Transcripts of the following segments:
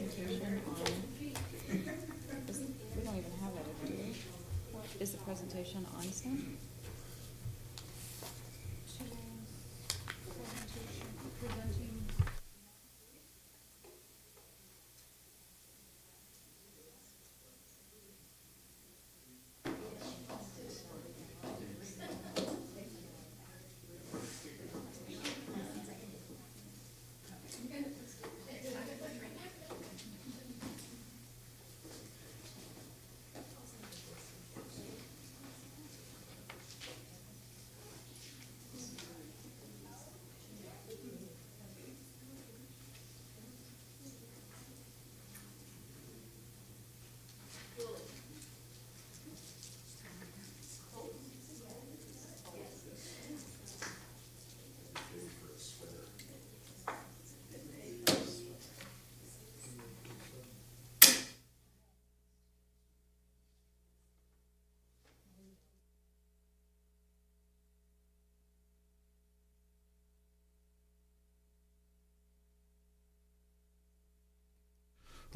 presentation on, we don't even have it, do we? What is the presentation on STEM?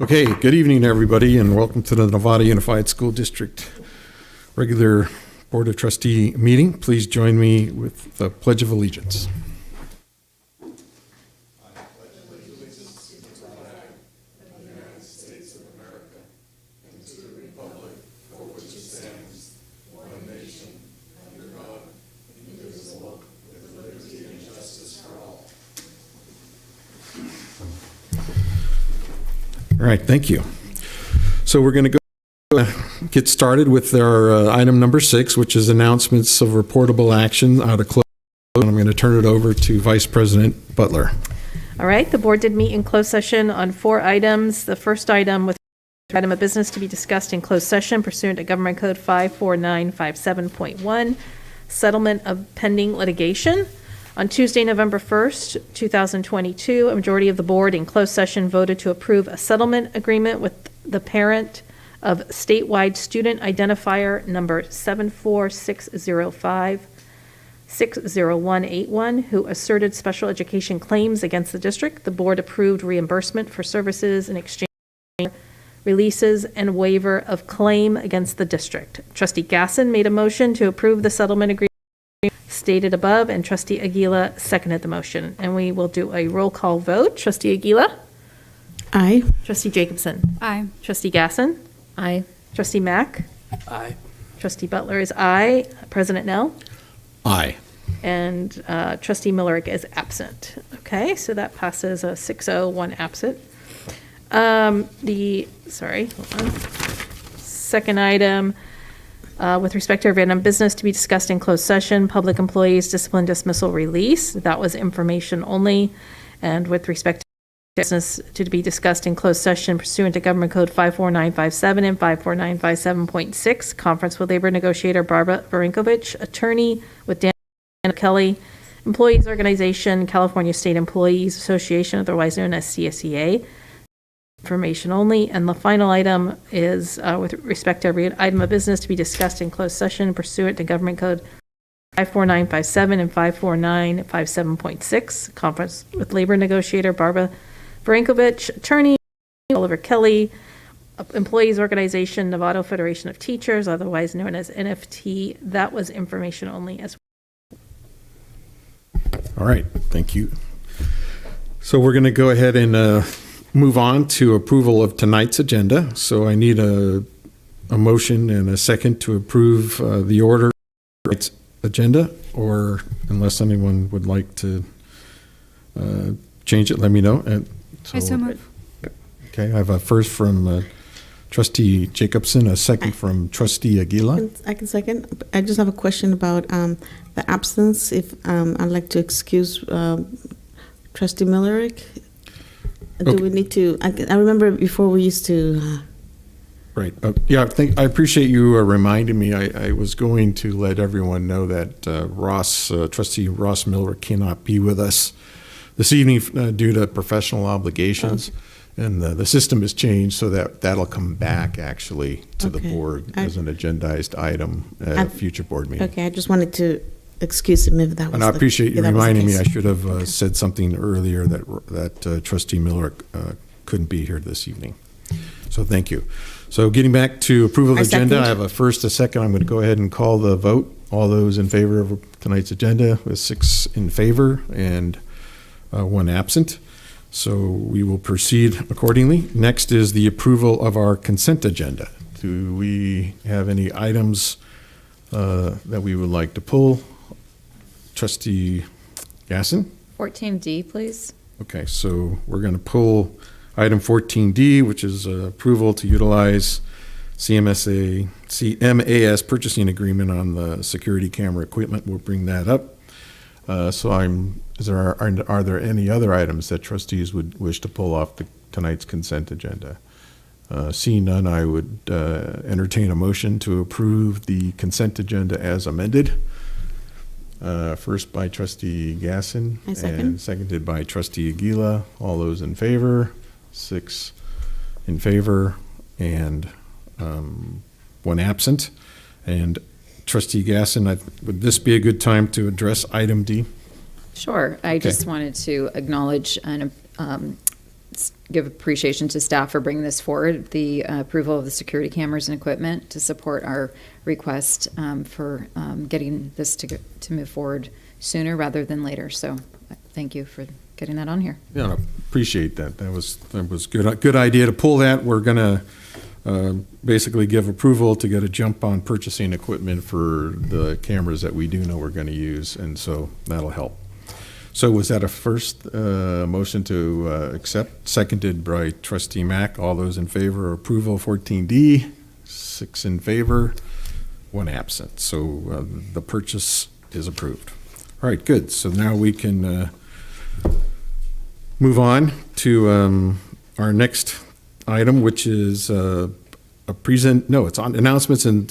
Okay, good evening, everybody, and welcome to the Nevada Unified School District regular Board of Trustee meeting. Please join me with the Pledge of Allegiance. All right, thank you. So we're going to get started with our item number 6, which is announcements of reportable action out of closed. And I'm going to turn it over to Vice President Butler. All right, the board did meet in closed session on 4 items. The first item with item of business to be discussed in closed session pursuant to Government Code 54957.1, settlement of pending litigation. On Tuesday, November 1st, 2022, a majority of the board in closed session voted to approve a settlement agreement with the parent of statewide student identifier number 74605-60181, who asserted special education claims against the district. The board approved reimbursement for services in exchange for releases and waiver of claim against the district. Trustee Gasson made a motion to approve the settlement agreement stated above, and Trustee Aguila seconded the motion. And we will do a roll call vote. Trustee Aguila? Aye. Trustee Jacobson? Aye. Trustee Gasson? Aye. Trustee Mack? Aye. Trustee Butler is aye. President Nell? Aye. And Trustee Millerick is absent. Okay, so that passes a 6-0, 1 absent. Hold on. Second item, with respect to random business to be discussed in closed session, public employees discipline dismissal release. That was information only. And with respect to business to be discussed in closed session pursuant to Government Code 54957 and 54957.6, conference with labor negotiator Barbara Varinkovich, attorney with Dan Kelly, employees organization, California State Employees Association, otherwise known as CSEA. Information only. And the final item is with respect to every item of business to be discussed in closed session pursuant to Government Code 54957 and 54957.6, conference with labor negotiator Barbara Varinkovich, attorney Oliver Kelly, employees organization Nevada Federation of Teachers, otherwise known as NFT. That was information only as well. All right, thank you. So we're going to go ahead and move on to approval of tonight's agenda. So I need a motion and a second to approve the order agenda, or unless anyone would like to change it, let me know. And So moved. Okay, I have a first from Trustee Jacobson, a second from Trustee Aguila. I can second. I just have a question about the absence. If I'd like to excuse Trustee Millerick. Do Okay. we need to? I remember before we used to. Right. Yeah, I appreciate you reminding me. I was going to let everyone know that Trustee Ross Miller cannot be with us this evening due to professional obligations. Okay. And the system has changed so that'll come back actually to the board as an agendized item at a future board meeting. Okay, I just wanted to excuse him if that was. And I appreciate you if that was the reminding me. case. I should have said something earlier that Trustee Miller couldn't be here this evening. So thank you. So getting back to approval of I the agenda, second. I have a first, a second. I'm going to go ahead and call the vote. All those in favor of tonight's agenda with 6 in favor and 1 absent. So we will proceed accordingly. Next is the approval of our consent agenda. Do we have any items that we would like to pull? Trustee Gasson? 14D, please. Okay, so we're going to pull item 14D, which is approval to utilize CMAS purchasing agreement on the security camera equipment. We'll bring that up. Are there any other items that trustees would wish to pull off tonight's consent agenda? Seeing none, I would entertain a motion to approve the consent agenda as amended. First by Trustee Gasson. I second. And seconded by Trustee Aguila. All those in favor? 6 in favor and 1 absent. And Trustee Gasson, would this be a good time to address item D? Sure. I just wanted to acknowledge and give appreciation to staff for bringing this forward, the approval of the security cameras and equipment to support our request for getting this to move forward sooner rather than later. So thank you for getting that on here. Yeah, I appreciate that. That was good idea to pull that. We're going to basically give approval to get a jump on purchasing equipment for the cameras that we do know we're going to use, and so that'll help. So was that a first motion to accept, seconded by Trustee Mack? All those in favor of approval 14D, 6 in favor, 1 absent. So the purchase is approved. All right, good. So now we can move on to our next item, which is it's on announcements and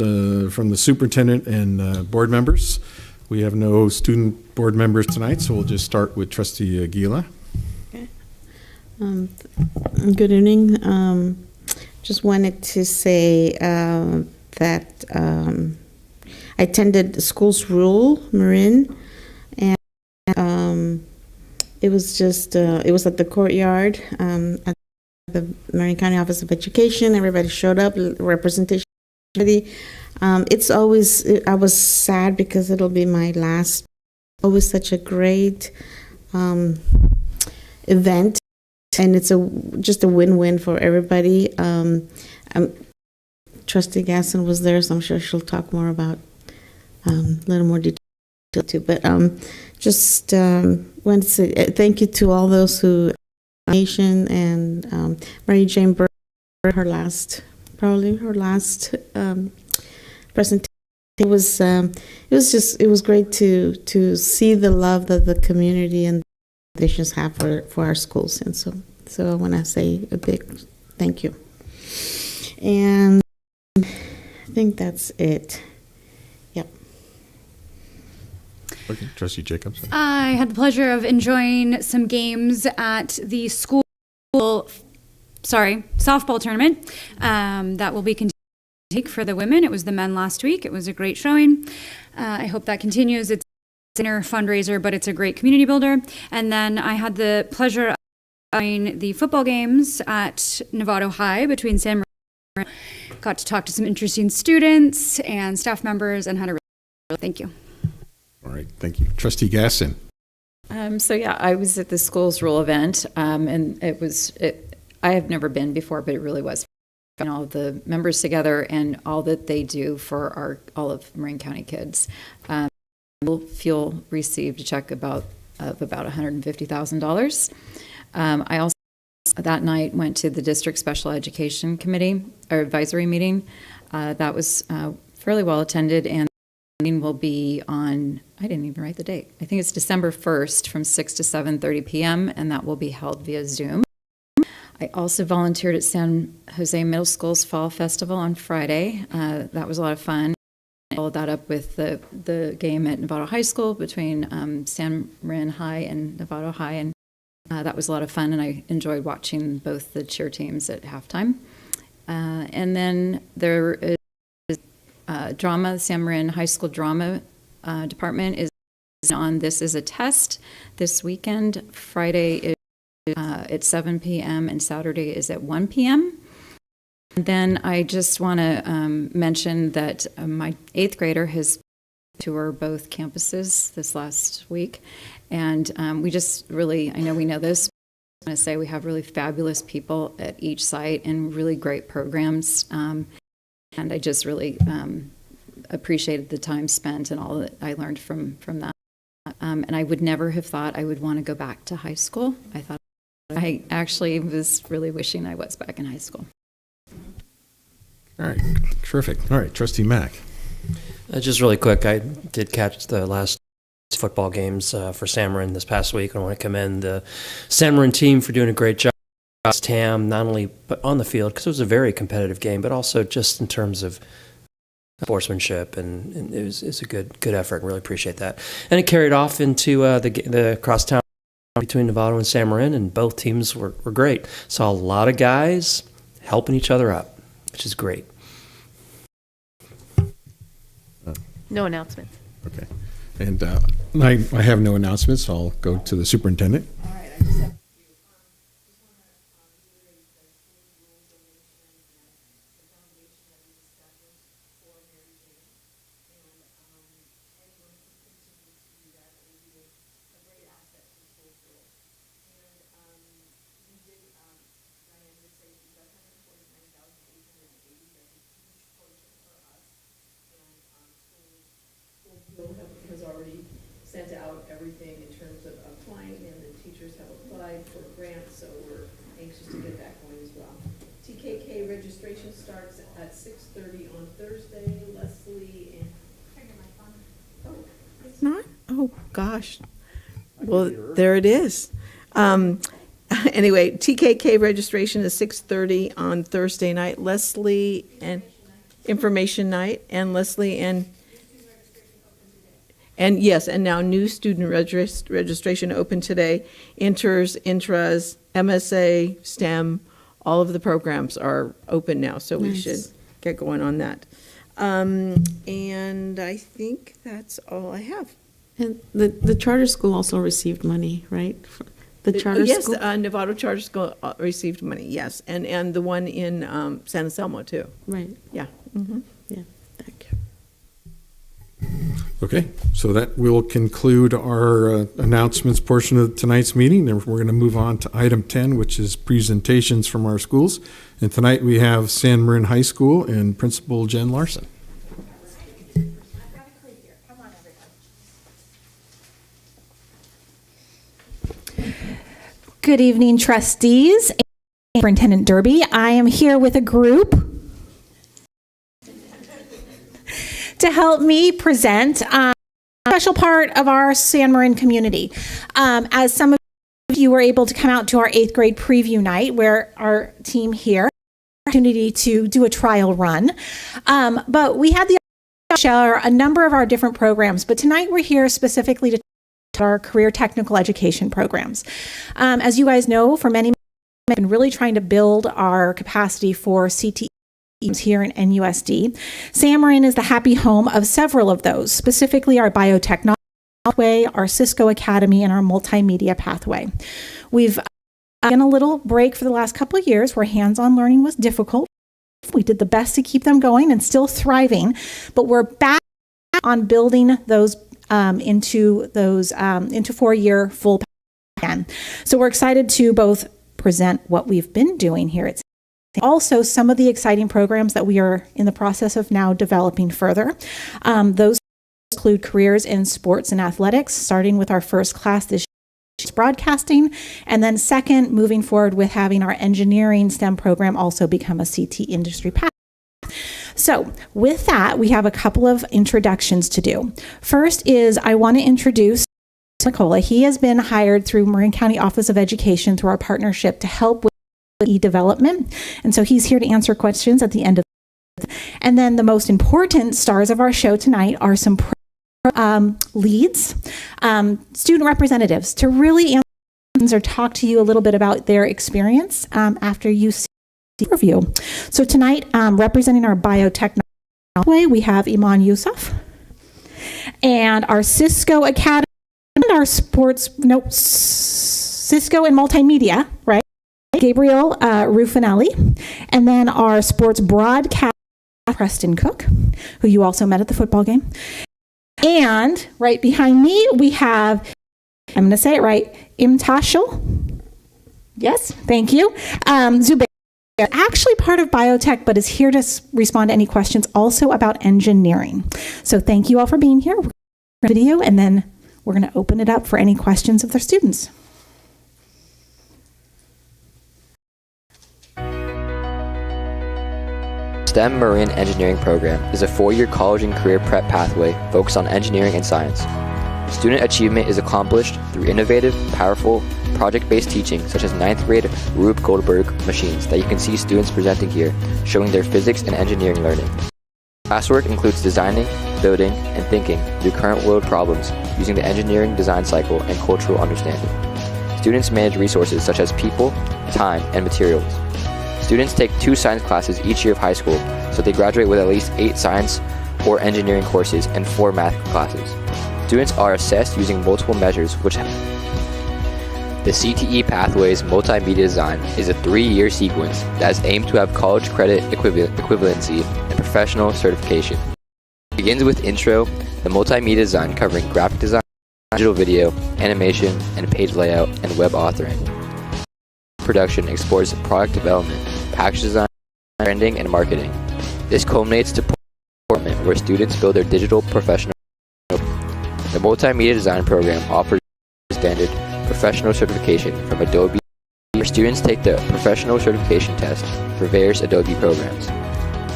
from the superintendent and board members. We have no student board members tonight, so we'll just start with Trustee Aguila. Okay. Good evening. Just wanted to say that I attended the school's rule, Marin, and it was just it was at the courtyard at the Marin County Office of Education. Everybody showed up, representation. It's always, I was sad because it'll be my last, always such a great event, and it's just a win-win for everybody. Trustee Gasson was there, so I'm sure she'll talk more about a little more detail too, but just wanted to say thank you to all those who nation and Mary Jane Burr, probably her last presentation. It was great to see the love that the community and nations have for our schools, and so I want to say a big thank you. And I think that's it. Yep. Okay, Trustee Jacobs. I had the pleasure of enjoying some games at the school, softball tournament that will be continuing for the women. It was the men last week. It was a great showing. I hope that continues. It's a dinner fundraiser, but it's a great community builder. And then I had the pleasure of doing the football games at Novato High between San Maria. Got to talk to some interesting students and staff members and had a really thank you. All right, thank you. Trustee Gasson. I was at the school's rule event, and I have never been before, but it really was. And all of the members together and all that they do for all of Marin County kids. Fuel received a check of about $150,000. I also that night went to the district special education committee or advisory meeting. That was fairly well attended, and the meeting will be on, I didn't even write the date. I think it's December 1st from 6 to 7:30 p.m. and that will be held via Zoom. I also volunteered at San Jose Middle School's Fall Festival on Friday. That was a lot of fun. I followed that up with the game at Novato High School between San Marin High and Novato High, and that was a lot of fun, and I enjoyed watching both the cheer teams at halftime. And then there is drama. The San Marin High School drama department is on This Is a Test this weekend. Friday is at 7 p.m. and Saturday is at 1 p.m. And then I just want to mention that my 8th grader has toured both campuses this last week. And we just really, I know we know this, I'm going to say we have really fabulous people at each site and really great programs. And I just really appreciated the time spent and all that I learned from that. And I would never have thought I would want to go back to high school. I actually was really wishing I was back in high school. All right, terrific. All right, Trustee Mack. Just really quick, I did catch the last football games for San Marin this past week. I want to commend the San Marin team for doing a great job. Tam, not only but on the field, because it was a very competitive game, but also just in terms of sportsmanship, and it was a good effort. Really appreciate that. And it carried off into the crosstown between Novato and San Marin, and both teams were great. Saw a lot of guys helping each other up, which is great. No announcements. Okay. And I have no announcements. I'll go to the superintendent. Has already sent out everything in terms of applying, and the teachers have applied for grants, so we're anxious to get that going as well. TKK registration starts at 6:30 on Thursday. Leslie and... Oh, It's not? Oh, gosh. Well, there it is. Anyway, TKK registration is 6:30 on Thursday night. Leslie and information night, and Leslie and yes, and now new student registration open today. Inters, intras, MSA, STEM, all of the programs are open now, so we should get going on that. And I think that's all I have. And the charter school also received money, right? The charter yes, school? Yes, Novato Charter School received money, yes. And the one in San Anselmo, too. Right. Yeah. Mm-hmm. Yeah, thank you. Okay, so that will conclude our announcements portion of tonight's meeting. And we're going to move on to item 10, which is presentations from our schools. And tonight we have San Marin High School and Principal Jen Larson. Good evening, trustees and Superintendent Derby. I am here with a group to help me present a special part of our San Marin community. As some of you were able to come out to our 8th grade preview night, where our team here had the opportunity to do a trial run. But we had the opportunity to share a number of our different programs, but tonight we're here specifically to our career technical education programs. As you guys know, for many I've been really trying to build our capacity for CTE here in NUSD. San Marin is the happy home of several of those, specifically our biotechnology pathway, our Cisco Academy, and our multimedia pathway. We've taken a little break for the last couple of years where hands-on learning was difficult. We did the best to keep them going and still thriving, but we're back on building those into 4-year full plan. So we're excited to both present what we've been doing here at also some of the exciting programs that we are in the process of now developing further. Those include careers in sports and athletics, starting with our first class this year, broadcasting, and then second, moving forward with having our engineering STEM program also become a CT industry path. So with that, we have a couple of introductions to do. First is I want to introduce Nicola. He has been hired through Marin County Office of Education through our partnership to help with e-development. And so he's here to answer questions at the end of And then the most important stars of our show tonight are some leads, student representatives to really answer or talk to you a little bit about their experience after you see the review. So tonight, representing our biotechnology, we have Iman Yusuf, and our Cisco Academy, and our sports, Cisco and multimedia, right? Gabriel Ruffinelli. And then our sports broadcast, Preston Cook, who you also met at the football game. And right behind me, we have, I'm going to say it right, Imtashil. Yes, thank you. Zubair, actually part of biotech, but is here to respond to any questions also about engineering. So thank you all for being here. We're going to video, and then we're going to open it up for any questions of the students. STEM Marine Engineering Program is a 4-year college and career prep pathway focused on engineering and science. Student achievement is accomplished through innovative, powerful, project-based teaching such as 9th grade Rube Goldberg machines that you can see students presenting here, showing their physics and engineering learning. Classwork includes designing, building, and thinking through current world problems using the engineering design cycle and cultural understanding. Students manage resources such as people, time, and materials. Students take 2 science classes each year of high school, so they graduate with at least 8 science or engineering courses and 4 math classes. Students are assessed using multiple measures, which the CTE Pathways Multimedia Design is a 3-year sequence that is aimed to have college credit equivalency and professional certification. It begins with Intro, the multimedia design covering graphic design, digital video, animation, and page layout, and web authoring. Production explores product development, package design, branding, and marketing. This culminates to development where students build their digital professional. The multimedia design program offers standard professional certification from Adobe, where students take the professional certification test for various Adobe programs.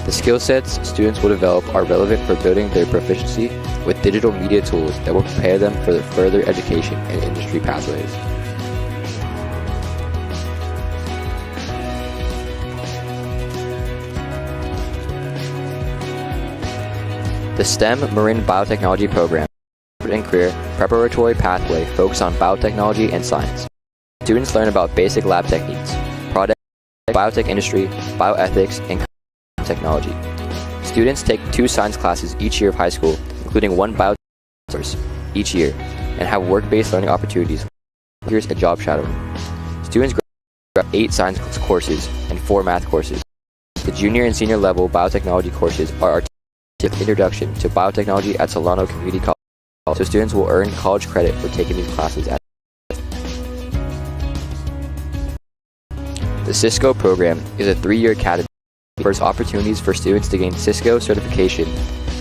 The skill sets students will develop are relevant for building their proficiency with digital media tools that will prepare them for their further education and industry pathways. The STEM Marine Biotechnology Program and career preparatory pathway focused on biotechnology and science. Students learn about basic lab techniques, product, biotech industry, bioethics, and technology. Students take 2 science classes each year of high school, including 1 biotech course each year, and have work-based learning opportunities, and job shadowing. Students graduate 8 science courses and 4 math courses. The junior and senior level biotechnology courses are Introduction to Biotechnology at Solano Community College, so students will earn college credit for taking these classes. The Cisco program is a 3-year academy that offers opportunities for students to gain Cisco certification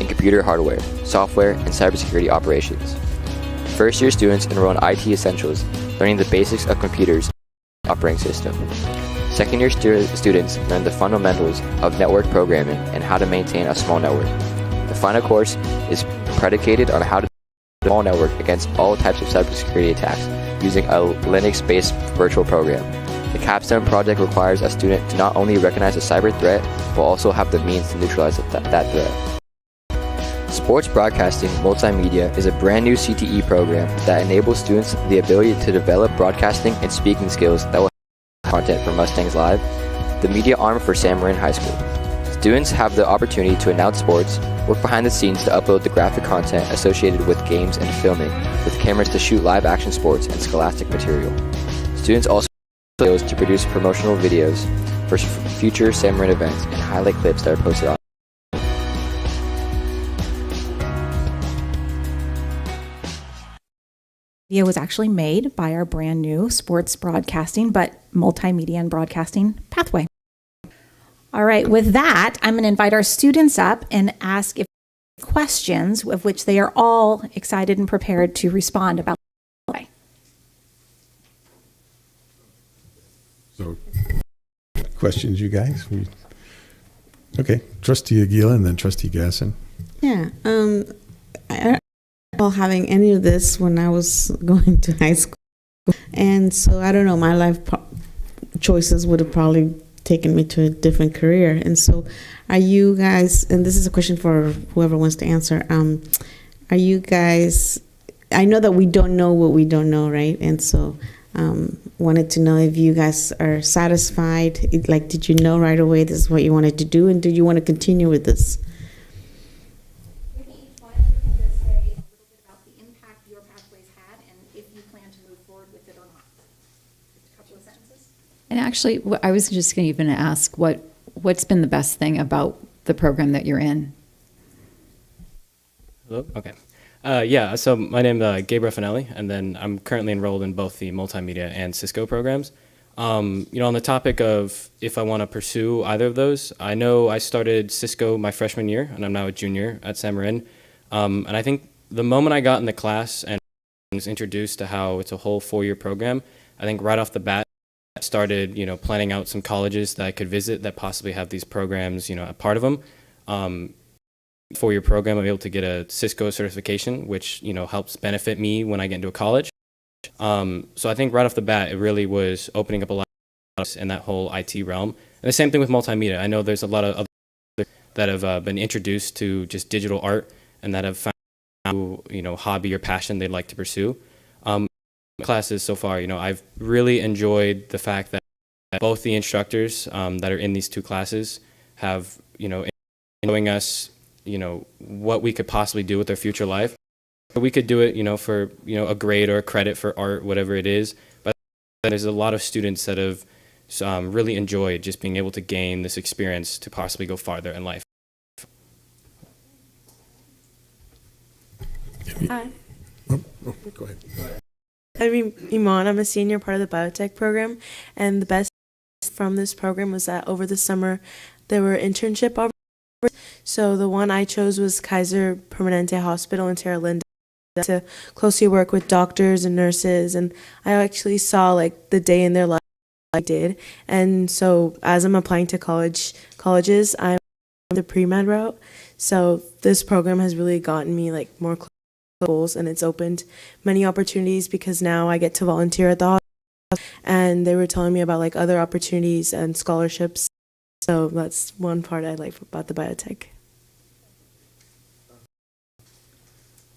in computer hardware, software, and cybersecurity operations. First-year students enroll in IT Essentials, learning the basics of computers and operating system. Second-year students learn the fundamentals of network programming and how to maintain a small network. The final course is predicated on how to build a small network against all types of cybersecurity attacks using a Linux-based virtual program. The capstone project requires a student to not only recognize a cyber threat, but also have the means to neutralize that threat. Sports Broadcasting Multimedia is a brand new CTE program that enables students the ability to develop broadcasting and speaking skills that will content for Mustangs Live, the media arm for San Marin High School. Students have the opportunity to announce sports, work behind the scenes to upload the graphic content associated with games and filming, with cameras to shoot live action sports and scholastic material. Students also have skills to produce promotional videos for future San Marin events and highlight clips that are posted on. Video was actually made by our brand new sports broadcasting, but multimedia and broadcasting pathway. All right, with that, I'm going to invite our students up and ask if questions of which they are all excited and prepared to respond about. So, questions, you guys? Okay, Trustee Aguila and then Trustee Gasson. Yeah, I don't recall having any of this when I was going to high school. And so I don't know, my life choices would have probably taken me to a different career. And so are you guys, and this is a question for whoever wants to answer, are you guys, I know that we don't know what we don't know, right? And so wanted to know if you guys are satisfied, like did you know right away this is what you wanted to do, and do you want to continue with this? Maybe each one of you can just say a little bit about the impact your pathways had and if you plan to move forward with it or not. And actually, I was just going to even ask what's been the best thing about the program that you're in? Hello? Okay. Yeah, so my name is Gabriel Finelli, and then I'm currently enrolled in both the multimedia and Cisco programs. On the topic of if I want to pursue either of those, I know I started Cisco my freshman year, and I'm now a junior at San Marin. And I think the moment I got in the class and was introduced to how it's a whole 4-year program, I think right off the bat, I started, planning out some colleges that I could visit that possibly have these programs, a part of them. 4-year program, I'm able to get a Cisco certification, which, helps benefit me when I get into a college. So I think right off the bat, it really was opening up a lot in that whole IT realm. And the same thing with multimedia. I know there's a lot of other that have been introduced to just digital art and that have found hobby or passion they'd like to pursue. Classes so far, I've really enjoyed the fact that both the instructors that are in these 2 classes have, showing us, what we could possibly do with our future life. We could do it, for, a grade or a credit for art, whatever it is. But there's a lot of students that have really enjoyed just being able to gain this experience to possibly go farther in life. Hi. Oh, go ahead. I'm Iman. I'm a senior part of the biotech program, and the best from this program was that over the summer there were internship opportunities. So the one I chose was Kaiser Permanente Hospital in Terra Linda to closely work with doctors and nurses, and I actually saw like the day in their life I did. And so as I'm applying to colleges, I'm on the pre-med route. So this program has really gotten me like more goals, and it's opened many opportunities because now I get to volunteer at the hospital, and they were telling me about like other opportunities and scholarships. So that's one part I like about the biotech.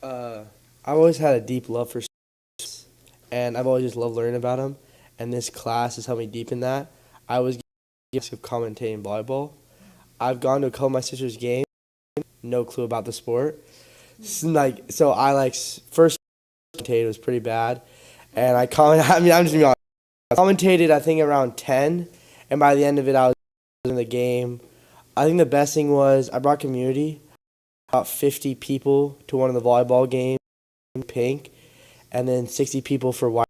I've always had a deep love for sports, and I've always just loved learning about them, and this class has helped me deepen that. I was given of commentating volleyball. I've gone to a couple of my sister's games, no clue about the sport. So I first commentated was pretty bad, and I'm just gonna be honest. I commentated I think around 10, and by the end of it I was in the game. I think the best thing was I brought community, about 50 people to one of the volleyball games, pink, and then 60 people for white,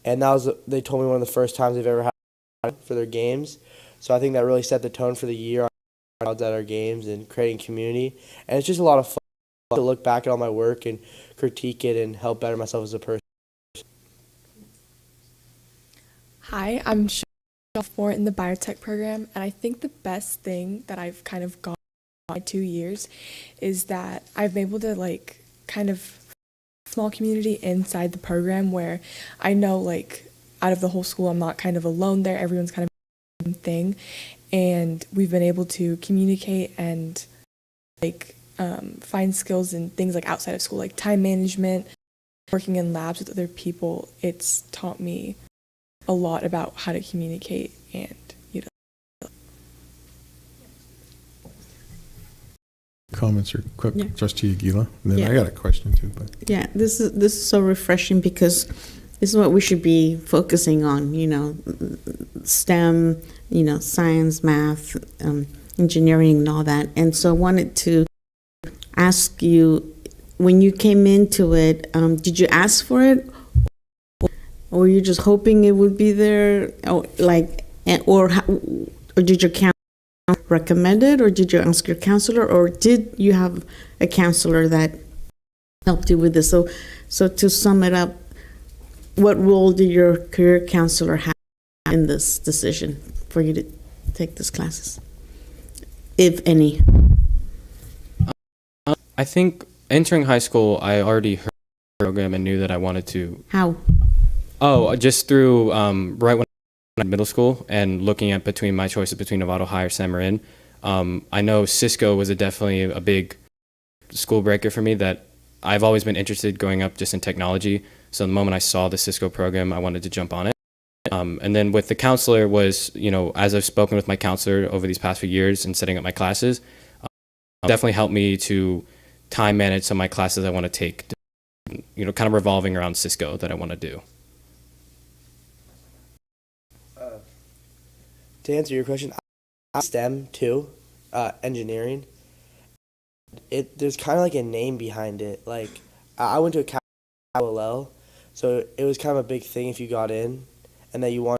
and they told me one of the first times they've ever had for their games. So I think that really set the tone for the year at our games and creating community, and it's just a lot of fun to look back at all my work and critique it and help better myself as a person. Hi, I'm sophomore in the biotech program, and I think the best thing that I've kind of got in my 2 years is that I've been able to kind of small community inside the program where I know out of the whole school I'm not kind of alone there, everyone's kind of the same thing, and we've been able to communicate and find skills in things outside of school, like time management, working in labs with other people. It's taught me a lot about how to communicate and, Comments or quick, Yeah. Trustee Aguila? And then Yeah. I got a question too. But Yeah, this is so refreshing because this is what we should be focusing on, STEM, science, math, engineering, and all that. And so I wanted to ask you, when you came into it, did you ask for it? Or were you just hoping it would be there? Or did your counselor recommend it? Or did you ask your counselor? Or did you have a counselor that helped you with this? So to sum it up, what role did your career counselor have in this decision for you to take these classes, if any? I think entering high school, I already heard the program and knew that I wanted to. How? Oh, just through right when I was in middle school and looking at between my choices between Novato High or San Marin. I know Cisco was definitely a big school breaker for me that I've always been interested growing up just in technology. So the moment I saw the Cisco program, I wanted to jump on it. And then with the counselor was, as I've spoken with my counselor over these past few years and setting up my classes, definitely helped me to time manage some of my classes I want to take, kind of revolving around Cisco that I want to do. to answer your question, I STEM too, engineering. There's kind of like a name behind it. Like I went to a capital L, so it was kind of a big thing if you got in, and that you wanted.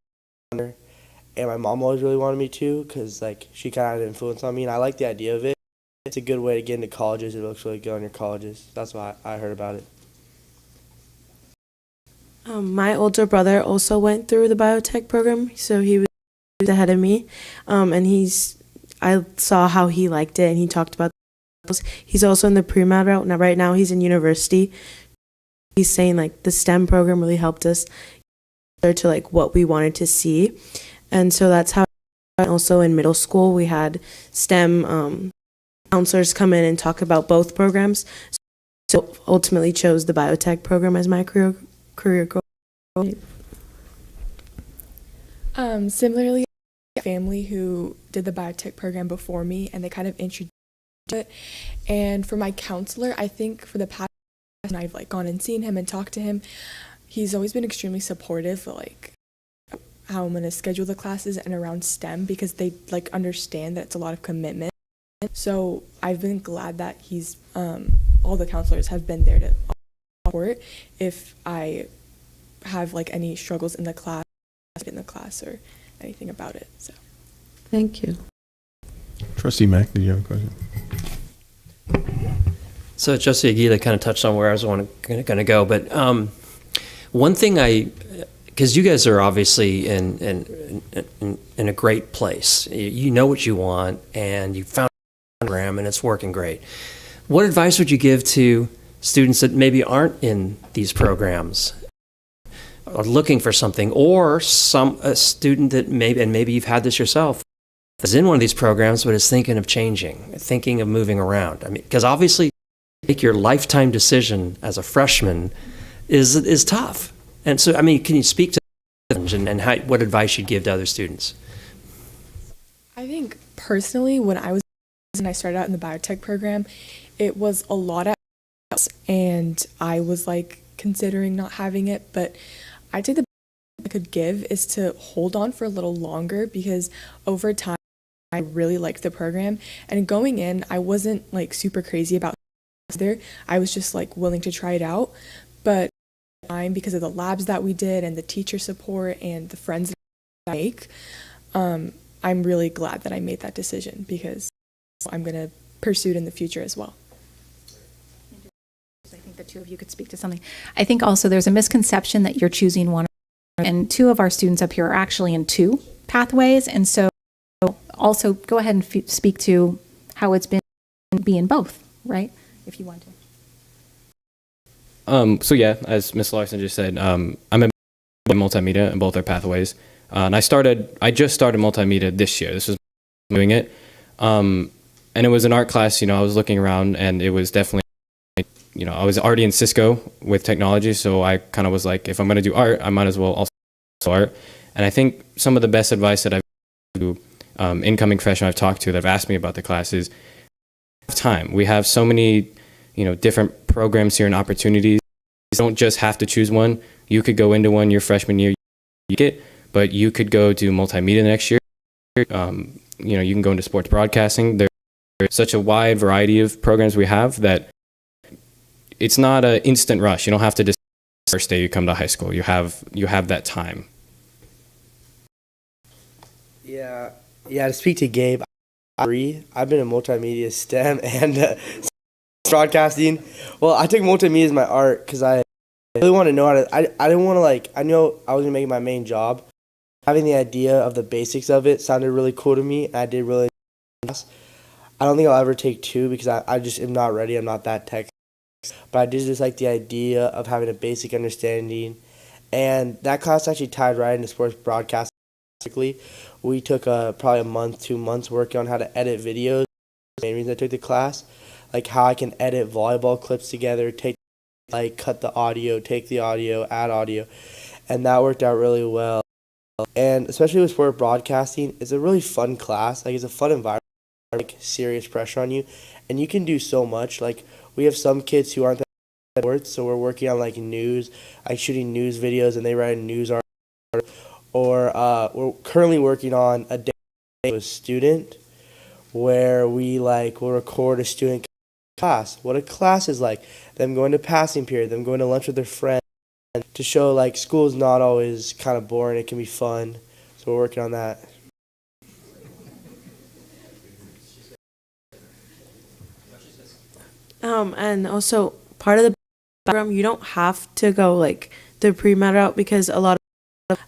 And my mom always really wanted me to, because like she kind of had an influence on me, and I like the idea of it. It's a good way to get into colleges. It looks really good on your colleges. That's why I heard about it. My older brother also went through the biotech program, so he was ahead of me, and I saw how he liked it, and he talked about those. He's also in the pre-med route. Now, right now, he's in university. He's saying like the STEM program really helped us to like what we wanted to see, and so that's how. Also in middle school, we had STEM counselors come in and talk about both programs. So ultimately chose the biotech program as my career goal. Similarly, a family who did the biotech program before me, and they kind of introduced it. And for my counselor, I think for the past, I've like gone and seen him and talked to him. He's always been extremely supportive, like how I'm going to schedule the classes and around STEM, because they like understand that it's a lot of commitment. So I've been glad that he's all the counselors have been there to support if I have like any struggles in the class or anything about it. So Thank you. Trustee Mack, did you have a question? So Trustee Aguila kind of touched on where I was going to go, but one thing because you guys are obviously in a great place. You know what you want, and you found a program, and it's working great. What advice would you give to students that maybe aren't in these programs, or looking for something, or a student that maybe you've had this yourself, is in one of these programs but is thinking of changing, thinking of moving around? I mean, because obviously, make your lifetime decision as a freshman is tough. And so, I mean, can you speak to and what advice you'd give to other students? I think personally, when I started out in the biotech program, it was a lot at first, and I was like considering not having it, but I'd say the best I could give is to hold on for a little longer, because over time I really liked the program, and going in I wasn't like super crazy about there. I was just like willing to try it out, but because of the labs that we did and the teacher support and the friends that I make, I'm really glad that I made that decision, because I'm going to pursue it in the future as well. I think the two of you could speak to something. I think also there's a misconception that you're choosing one, and two of our students up here are actually in two pathways. And so also go ahead and speak to how it's been being both, right? If you want to. So yeah, as Ms. Larson just said, I'm in multimedia in both our pathways. And I just started multimedia this year. This was doing it. And it was an art class, I was looking around, and it was definitely, I was already in Cisco with technology. So I kind of was like, if I'm going to do art, I might as well also do art. And I think some of the best advice that I've given to incoming freshmen I've talked to that have asked me about the class is time. We have so many, different programs here and opportunities. You don't just have to choose one. You could go into one your freshman year, but you could go do multimedia next year. You can go into sports broadcasting. There's such a wide variety of programs we have that it's not an instant rush. You don't have to just first day you come to high school. You have that time. Yeah. To speak to Gabe, I've been in multimedia, STEM, and broadcasting. Well, I took multimedia as my art because I really want to know how to. I didn't want to I knew I was gonna make it my main job. Having the idea of the basics of it sounded really cool to me. I did really. I don't think I'll ever take two because I just am not ready. I'm not that tech. But I did just like the idea of having a basic understanding, and that class actually tied right into sports broadcasting. We took probably a month, 2 months working on how to edit videos. The main reason I took the class, like how I can edit volleyball clips together, cut the audio, take the audio, add audio, and that worked out really well. And especially with sport broadcasting, it's a really fun class. Like, it's a fun environment, serious pressure on you, and you can do so much. Like, we have some kids who aren't that sports, so we're working on news, shooting news videos, and they write a news article. Or we're currently working on a a student where we will record a student class, what a class is like, them going to passing period, them going to lunch with their friends, to show school is not always kind of boring, it can be fun. So we're working on that. And also part of the program, you don't have to go the pre-med route, because a lot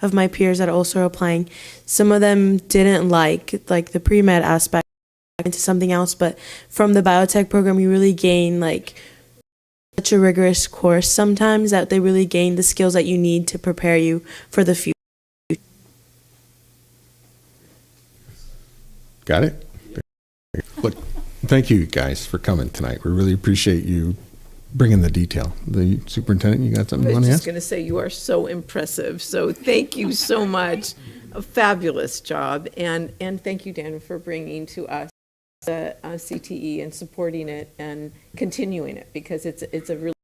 of my peers that also are applying, some of them didn't like the pre-med aspect into something else, but from the biotech program you really gain such a rigorous course sometimes that they really gain the skills that you need to prepare you for the future. Got it? Look, thank you guys for coming tonight. We really appreciate you bringing the detail. The superintendent, you got something you I want was to just ask? going to say, you are so impressive. So thank you so much. A fabulous job. And thank you, Dan, for bringing to us the CTE and supporting it and continuing it, because it's a really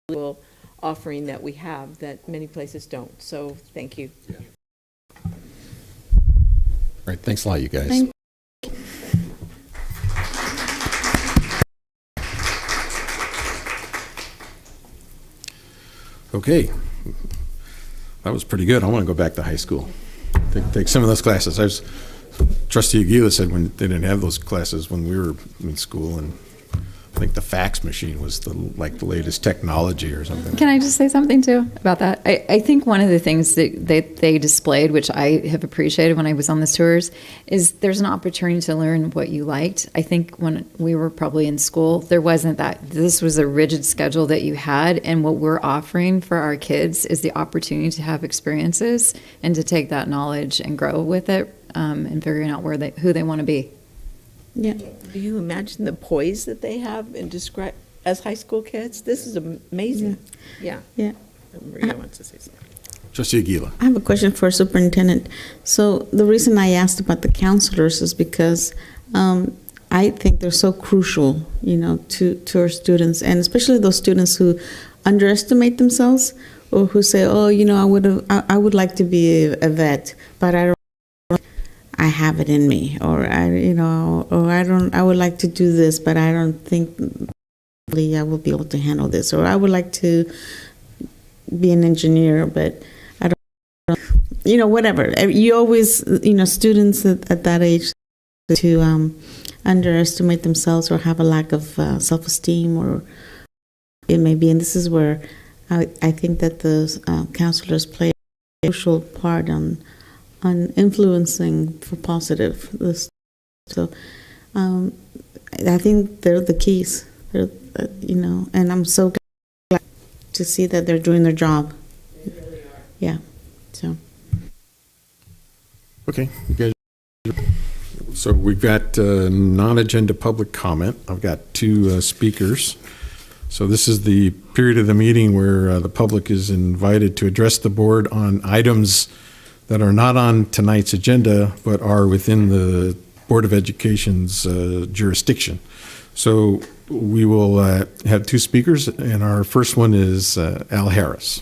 cool offering that we have that many places don't. So thank you. All right, thanks a lot, you guys. Thank Okay, that was pretty good. I want to go back to high school. Take some of those classes. Trustee Aguila said when they didn't have those classes when we were in school, and I think the fax machine was the latest technology or something. Can I just say something too about that? I think one of the things that they displayed, which I have appreciated when I was on the tours, is there's an opportunity to learn what you liked. I think when we were probably in school, there wasn't that. This was a rigid schedule that you had, and what we're offering for our kids is the opportunity to have experiences and to take that knowledge and grow with it, and figuring out who they want to be. Yeah. Do you imagine the poise that they have and describe as high school kids? This is amazing. Yeah. Yeah. Maria wants to say something. Trustee Aguila. I have a question for Superintendent. So the reason I asked about the counselors is because I think they're so crucial, to our students, and especially those students who underestimate themselves or who say, "Oh, I would like to be a vet, but I have it in me," or I would like to do this, but I don't think I will be able to handle this, or I would like to be an engineer, but I don't, whatever. You always, students at that age to underestimate themselves or have a lack of self-esteem, or it may be, and this is where I think that the counselors play a crucial part on influencing for positive. So I think they're the keys. They're, and I'm so glad to see that they're doing their job. They really are. Yeah. So. Okay, you guys. So we've got non-agenda public comment. I've got two speakers. So this is the period of the meeting where the public is invited to address the board on items that are not on tonight's agenda, but are within the Board of Education's jurisdiction. So we will have two speakers, and our first one is Al Harris.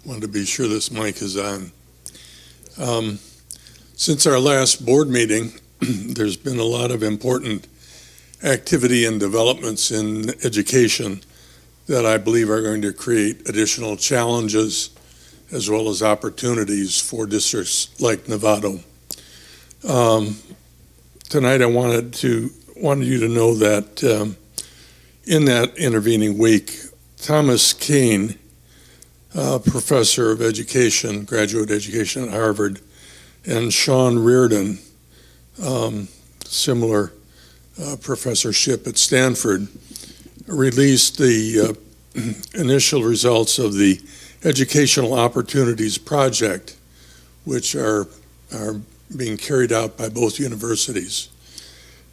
Wanted to be sure this mic is on. Since our last board meeting, there's been a lot of important activity and developments in education that I believe are going to create additional challenges as well as opportunities for districts like Novato. Tonight I wanted you to know that in that intervening week, Thomas Kane, professor of education, graduate education at Harvard, and Sean Reardon, similar professorship at Stanford, released the initial results of the Educational Opportunities Project, which are being carried out by both universities.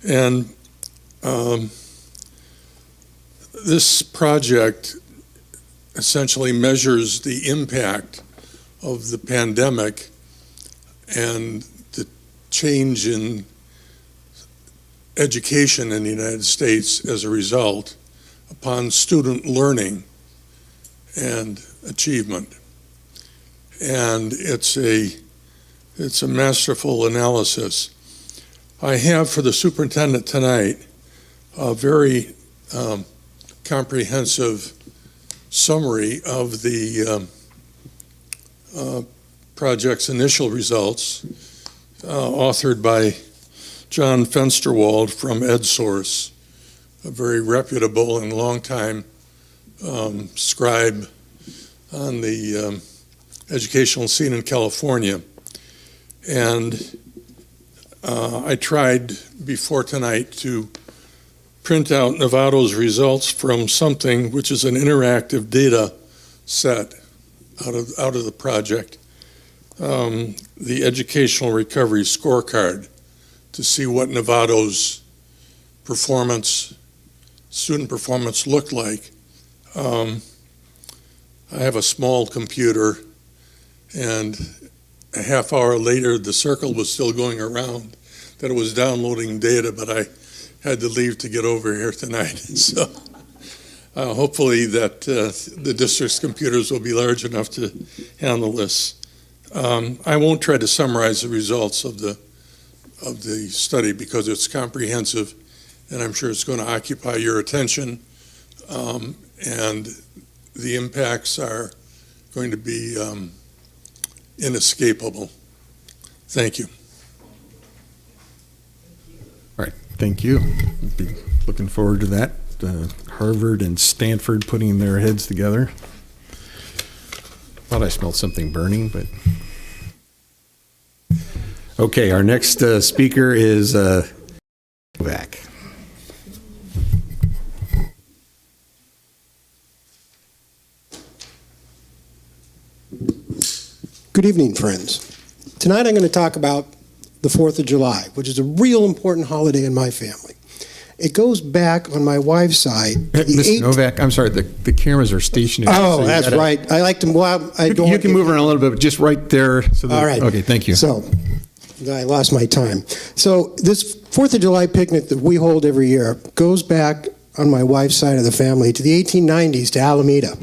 And this project essentially measures the impact of the pandemic and the change in education in the United States as a result upon student learning and achievement. And it's a masterful analysis. I have for the superintendent tonight a very comprehensive summary of the project's initial results, authored by John Fensterwald from EdSource, a very reputable and longtime scribe on the educational scene in California. And I tried before tonight to print out Novato's results from something which is an interactive data set out of the project, the Educational Recovery Scorecard, to see what Novato's student performance looked like. I have a small computer, and a half hour later, the circle was still going around that it was downloading data, but I had to leave to get over here tonight. So hopefully that the district's computers will be large enough to handle this. I won't try to summarize the results of the study because it's comprehensive, and I'm sure it's going to occupy your attention, and the impacts are going to be inescapable. Thank you. All right, thank you. Be looking forward to that. Harvard and Stanford putting their heads together. Thought I smelled something burning, but okay. Our next speaker is Novak. Good evening, friends. Tonight I'm going to talk about the 4th of July, which is a real important holiday in my family. It goes back on my wife's side. Mr. Novak, I'm sorry, the cameras are stationary. Oh, so that's right. I like to, well, I don't. You can move around a little bit, but just right there. So all right. Okay, thank you. So, I lost my time. So, this 4th of July picnic that we hold every year goes back on my wife's side of the family to the 1890s to Alameda.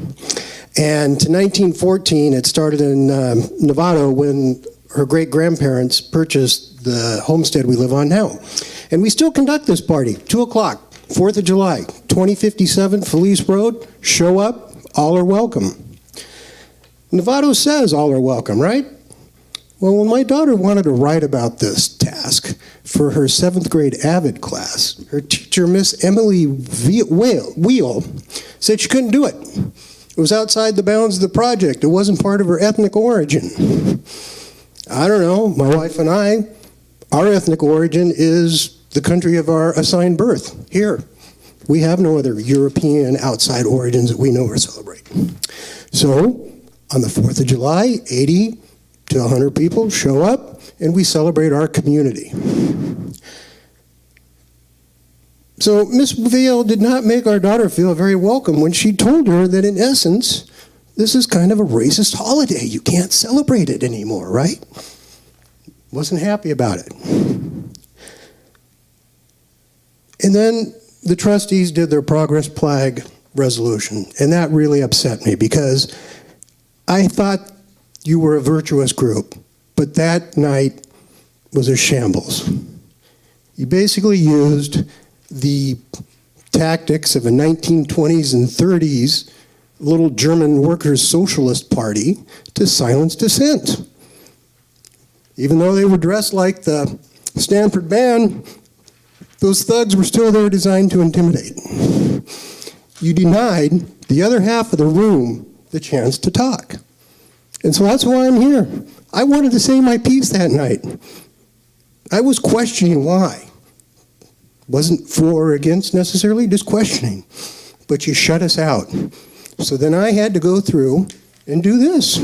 And to 1914, it started in Novato when her great-grandparents purchased the homestead we live on now. And we still conduct this party, 2 o'clock, 4th of July, 2057 Felice Road. Show up, all are welcome. Novato says all are welcome, right? Well, when my daughter wanted to write about this task for her 7th grade AVID class, her teacher, Miss Emily Wheel, said she couldn't do it. It was outside the bounds of the project. It wasn't part of her ethnic origin. I don't know, my wife and I, our ethnic origin is the country of our assigned birth, here. We have no other European outside origins that we know or celebrate. So, on the 4th of July, 80 to 100 people show up, and we celebrate our community. So Miss Vale did not make our daughter feel very welcome when she told her that in essence, this is kind of a racist holiday. You can't celebrate it anymore, right? Wasn't happy about it. And then the trustees did their progress flag resolution, and that really upset me because I thought you were a virtuous group, but that night was a shambles. You basically used the tactics of a 1920s and 30s little German workers' socialist party to silence dissent. Even though they were dressed like the Stanford band, those thugs were still there designed to intimidate. You denied the other half of the room the chance to talk. And so that's why I'm here. I wanted to say my piece that night. I was questioning why. Wasn't for or against necessarily, just questioning. But you shut us out. So then I had to go through and do this.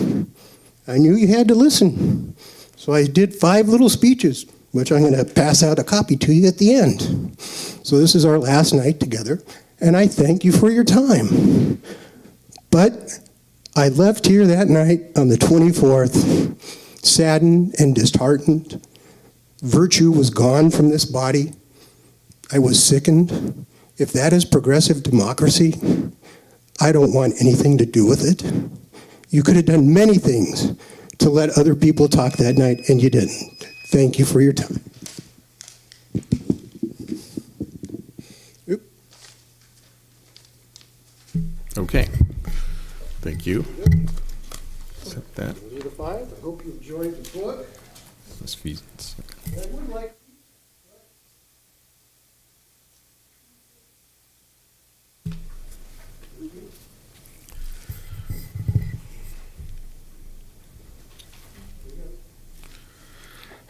I knew you had to listen. So I did 5 little speeches, which I'm going to pass out a copy to you at the end. So this is our last night together, and I thank you for your time. But I left here that night on the 24th, saddened and disheartened. Virtue was gone from this body. I was sickened. If that is progressive democracy, I don't want anything to do with it. You could have done many things to let other people talk that night, and you didn't. Thank you for your time. Okay. Thank you. Accept that. I hope you enjoyed the book. This fees. I would like.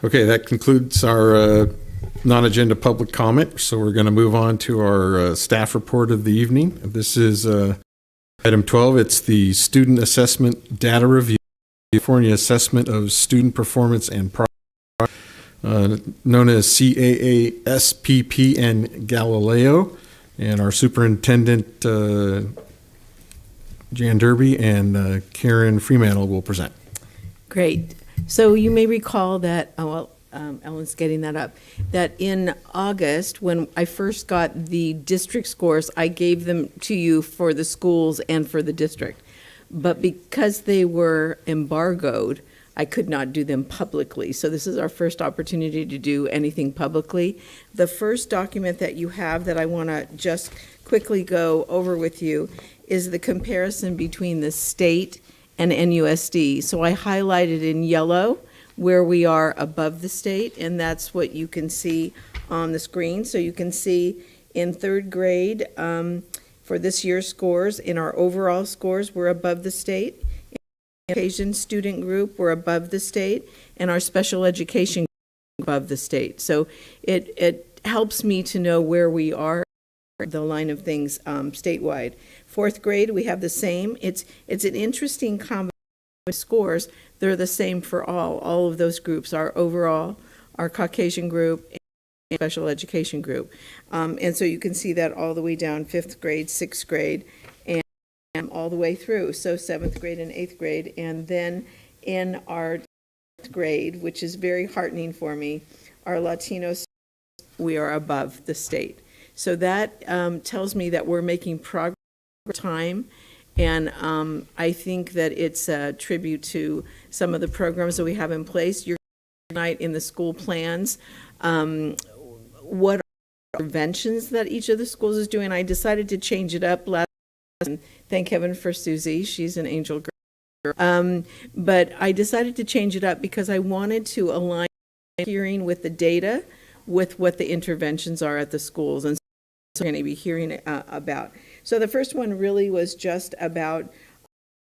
Okay, that concludes our non-agenda public comment. So we're going to move on to our staff report of the evening. This is item 12. It's the Student Assessment Data Review, California Assessment of Student Performance and Progress, known as CAASPP and Galileo. And our superintendent, Jan Derby and Karen Fremantle will present. Great. So you may recall that, Ellen's getting that up, that in August, when I first got the district scores, I gave them to you for the schools and for the district. But because they were embargoed, I could not do them publicly. So this is our first opportunity to do anything publicly. The first document that you have that I want to just quickly go over with you is the comparison between the state and NUSD. So I highlighted in yellow where we are above the state, and that's what you can see on the screen. So you can see in third grade, for this year's scores, in our overall scores, we're above the state. In Asian student group, we're above the state, and our special education above the state. So it helps me to know where we are, the line of things statewide. Fourth grade, we have the same. It's an interesting combination of scores. They're the same for all of those groups, our overall, our Caucasian group, and special education group. And so you can see that all the way down fifth grade, sixth grade, and all the way through. So seventh grade and eighth grade. And then in our 10th grade, which is very heartening for me, our Latinos, we are above the state. So that tells me that we're making progress over time. And I think that it's a tribute to some of the programs that we have in place. You're tonight in the school plans. What are interventions that each of the schools is doing? I decided to change it up last, and thank heaven for Susie. She's an angel girl. But I decided to change it up because I wanted to align hearing with the data with what the interventions are at the schools. And so we're going to be hearing about. So the first one really was just about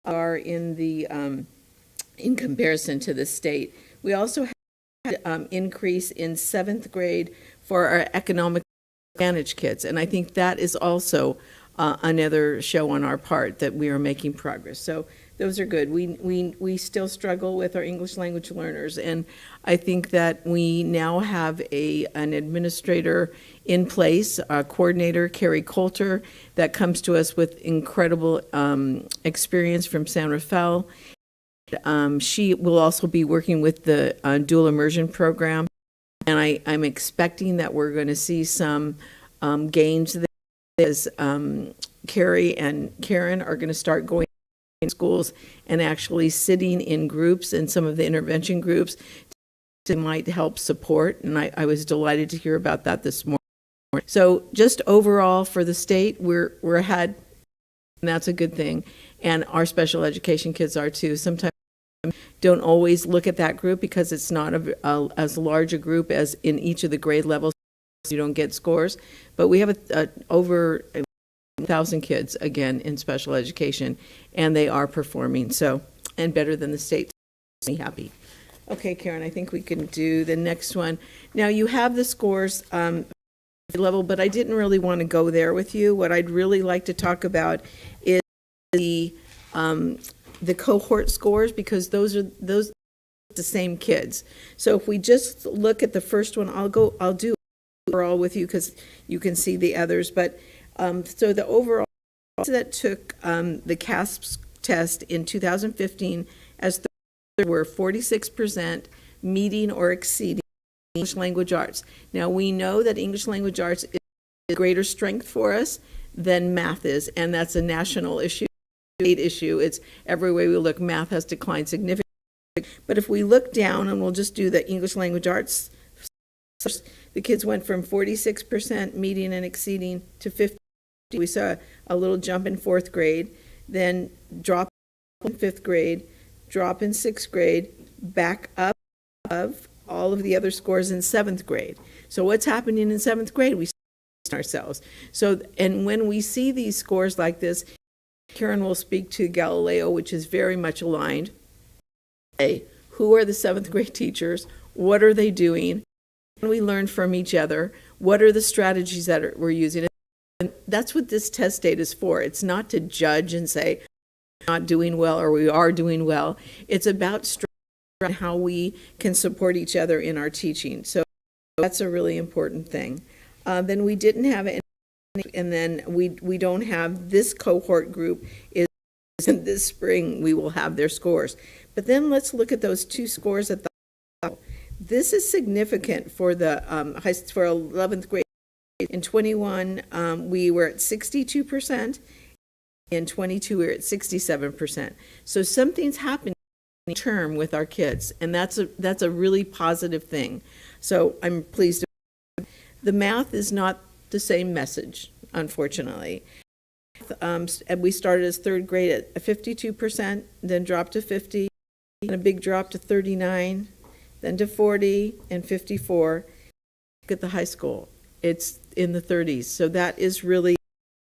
are in the in comparison to the state. We also had increase in seventh grade for our economic advantage kids, and I think that is also another show on our part that we are making progress. So those are good. We still struggle with our English language learners, and I think that we now have an administrator in place, a coordinator, Carrie Coulter, that comes to us with incredible experience from San Rafael. She will also be working with the dual immersion program, and I'm expecting that we're going to see some gains there as Carrie and Karen are going to start going in schools and actually sitting in groups and some of the intervention groups that might help support, and I was delighted to hear about that this morning. So just overall for the state, we're ahead, and that's a good thing, and our special education kids are too. Sometimes don't always look at that group because it's not as large a group as in each of the grade levels. You don't get scores, but we have over 1,000 kids again in special education, and they are performing and better than the state. Makes me happy. Okay, Karen, I think we can do the next one. Now you have the scores level, but I didn't really want to go there with you. What I'd really like to talk about is the cohort scores, because those are the same kids. So if we just look at the first one, I'll do overall with you because you can see the others. But so the overall that took the CASP test in 2015 as were 46% meeting or exceeding English language arts. Now, we know that English language arts is a greater strength for us than math is, and that's a national issue, state issue. It's every way we look, math has declined significantly. But if we look down, and we'll just do the English language arts, the kids went from 46% meeting and exceeding to 50%. We saw a little jump in 4th grade, then drop in 5th grade, drop in 6th grade, back up of all of the other scores in 7th grade. So what's happening in 7th grade? We see ourselves. So, and when we see these scores like this, Karen will speak to Galileo, which is very much aligned. Hey, who are the 7th grade teachers? What are they doing? And we learn from each other. What are the strategies that we're using? And that's what this test data is for. It's not to judge and say, we're not doing well or we are doing well. It's about strategy and how we can support each other in our teaching. So that's a really important thing. Then we didn't have it, and then we don't have this cohort group is in this spring we will have their scores. But then let's look at those 2 scores at the level. This is significant for the for 11th grade. In 21, we were at 62%. In 22, we were at 67%. So something's happening in term with our kids, and that's a really positive thing. So I'm pleased. The math is not the same message, unfortunately. And we started as 3rd grade at 52%, then dropped to 50, and a big drop to 39, then to 40 and 54. Look at the high school. It's in the 30s. So that is really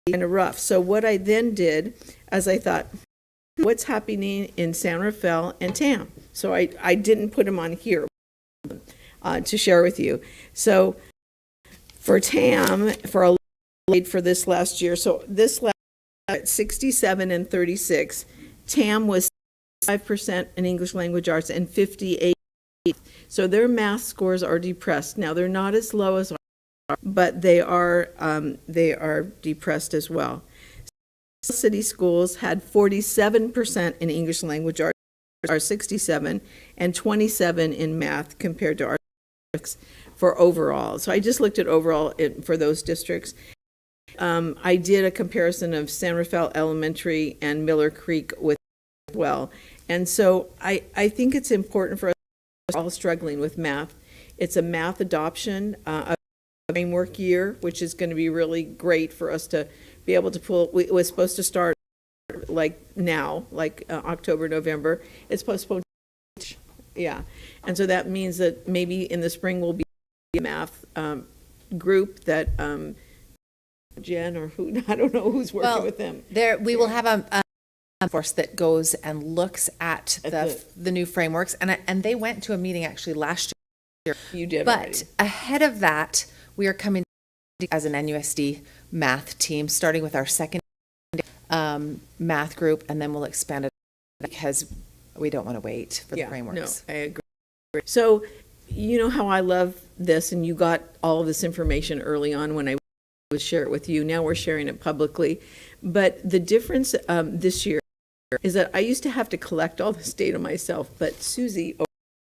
kind of rough. So what I then did, as I thought, what's happening in San Rafael and TAM? So I didn't put them on here to share with you. So for TAM, for this last year, so this last at 67 and 36, TAM was 5% in English language arts and 58. So their math scores are depressed. Now they're not as low as ours, but they are depressed as well. City schools had 47% in English language arts, are 67, and 27 in math compared to our for overall. So I just looked at overall for those districts. I did a comparison of San Rafael Elementary and Miller Creek with as well. And so I think it's important for us all struggling with math. It's a math adoption, a framework year, which is going to be really great for us to be able to pull. It was supposed to start like now, like October, November. It's postponed. Yeah. And so that means that maybe in the spring we'll be a math group that Jen or who, I don't know who's working with them. We will have a force that goes and looks at the new frameworks, and they went to a meeting actually last year. You did, but already. Ahead of that, we are coming as an NUSD math team, starting with our second math group, and then we'll expand it because we don't want to wait for the frameworks. No, I agree. So, you know how I love this, and you got all of this information early on when I would share it with you. Now we're sharing it publicly. But the difference this year is that I used to have to collect all this data myself, but Susie,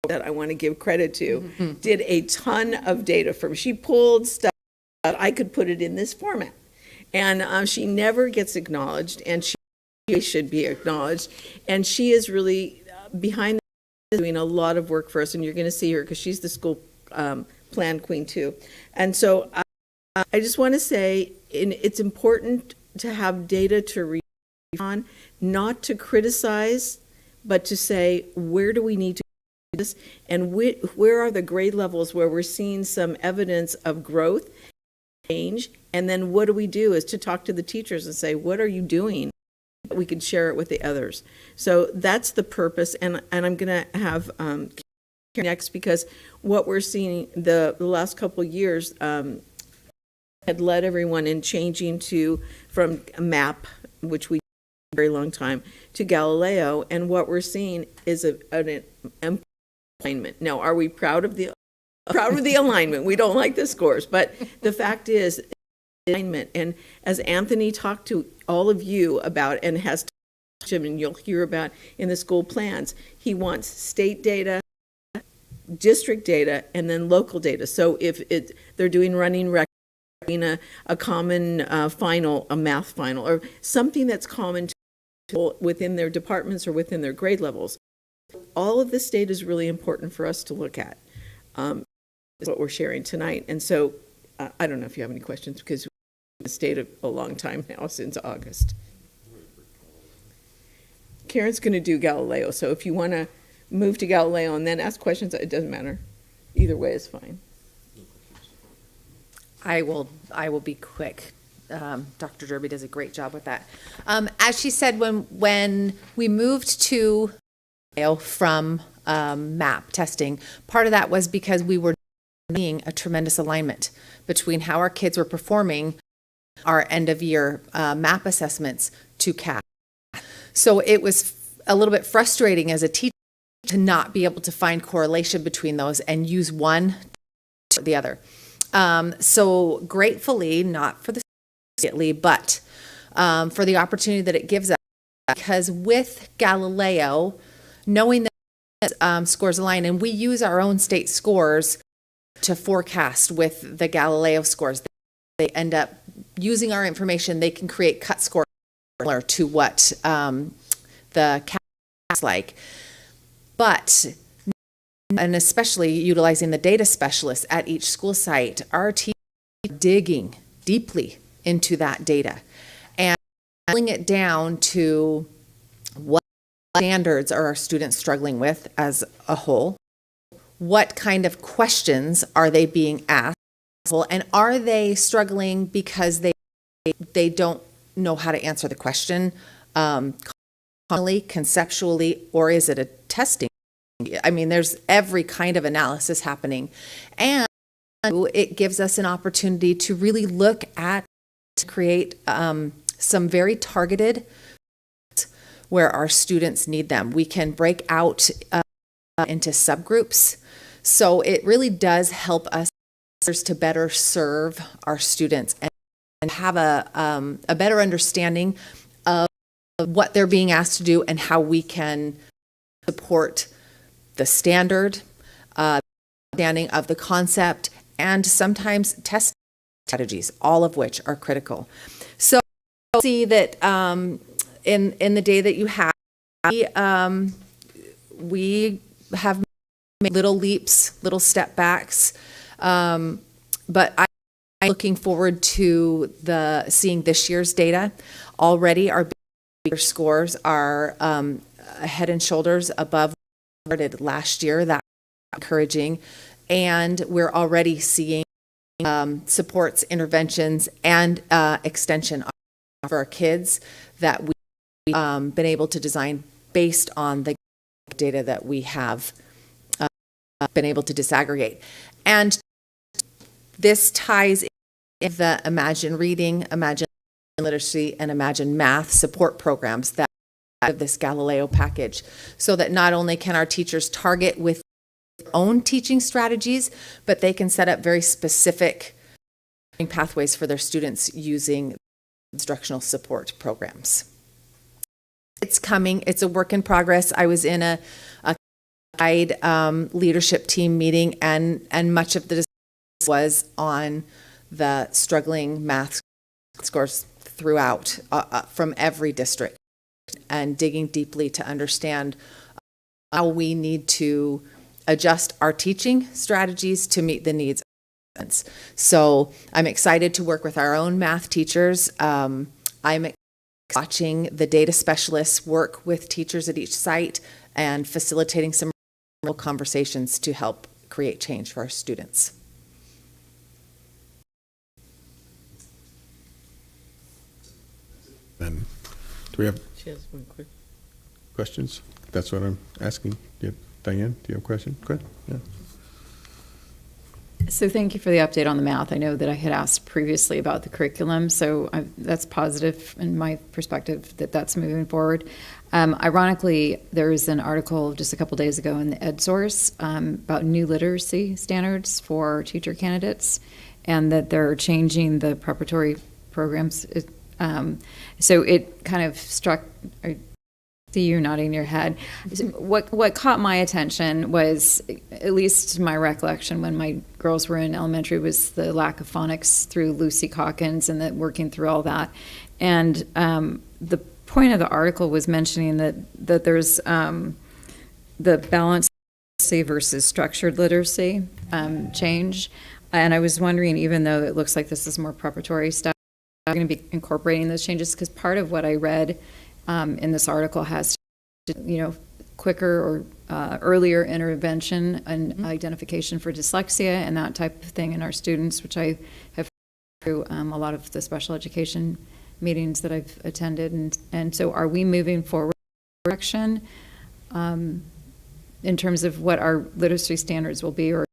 that I want to give credit to, did a ton of data for me. She pulled stuff that I could put it in this format. And she never gets acknowledged, and she should be acknowledged. And she is really behind the doing a lot of work for us, and you're going to see her because she's the school plan queen too. And so I just want to say it's important to have data to read on, not to criticize, but to say, where do we need to do this? And where are the grade levels where we're seeing some evidence of growth, change? And then what do we do is to talk to the teachers and say, what are you doing? We could share it with the others. So that's the purpose. And I'm going to have Karen next, because what we're seeing the last couple of years had led everyone in changing from a map, which we did for a very long time, to Galileo. And what we're seeing is an alignment. Now, are we proud of the alignment? We don't like the scores, but the fact is alignment. And as Anthony talked to all of you about, and has talked to him, and you'll hear about in the school plans, he wants state data, district data and then local data. So if they're doing running rec, a common final, a math final, or something that's common to within their departments or within their grade levels. All of this data is really important for us to look at. Is what we're sharing tonight. And so I don't know if you have any questions, because we've stayed a long time now, since August. Karen's going to do Galileo, so if you want to move to Galileo and then ask questions, it doesn't matter. Either way is fine. I will be quick. Dr. Derby does a great job with that. As she said, when we moved to from MAP testing, part of that was because we were seeing a tremendous alignment between how our kids were performing our end of year MAP assessments to CAS. So it was a little bit frustrating as a teacher to not be able to find correlation between those and use one to the other. So gratefully, not for the but for the opportunity that it gives us, because with Galileo, knowing that scores align, and we use our own state scores to forecast with the Galileo scores, they end up using our information. They can create cut scores similar to what the CAS is like, but and especially utilizing the data specialists at each school site, our team is digging deeply into that data and pulling it down to what standards are our students struggling with as a whole, what kind of questions are they being asked, and are they struggling because they don't know how to answer the question conceptually, or is it a testing? I mean, there's every kind of analysis happening, and it gives us an opportunity to really look at, to create some very targeted where our students need them. We can break out into subgroups, so it really does help us to better serve our students and have a better understanding of what they're being asked to do and how we can support the standard, understanding of the concept, and sometimes test strategies, all of which are critical. So see that in the day that you have, we have made little leaps, little step backs, but I'm looking forward to seeing this year's data. Already our scores are head and shoulders above what we started last year. That's encouraging, and we're already seeing supports, interventions, and extension for our kids that we've been able to design based on the data that we have been able to disaggregate. And this ties in the Imagine Reading, Imagine Literacy, and Imagine Math support programs that of this Galileo package, so that not only can our teachers target with their own teaching strategies, but they can set up very specific pathways for their students using instructional support programs. It's coming. It's a work in progress. I was in a guide leadership team meeting, and much of the discussion was on the struggling math scores throughout from every district, and digging deeply to understand how we need to adjust our teaching strategies to meet the needs of students. So I'm excited to work with our own math teachers. I'm watching the data specialists work with teachers at each site and facilitating some real conversations to help create change for our students. And do we have She has one quick questions? That's what I'm asking. Diane, do you have a question? Go ahead. Yeah. So thank you for the update on the math. I know that I had asked previously about the curriculum, so that's positive in my perspective that that's moving forward. Ironically, there was an article just a couple days ago in the EdSource about new literacy standards for teacher candidates, and that they're changing the preparatory programs. So it kind of struck See you nodding your head. What caught my attention was, at least my recollection when my girls were in elementary, was the lack of phonics through Lucy Calkins and that working through all that. And the point of the article was mentioning that there's the balance versus structured literacy change. And I was wondering, even though it looks like this is more preparatory stuff, I'm going to be incorporating those changes, because part of what I read in this article has to, quicker or earlier intervention and identification for dyslexia and that type of thing in our students, which I have through a lot of the special education meetings that I've attended. And so are we moving forward in direction in terms of what our literacy standards will be, or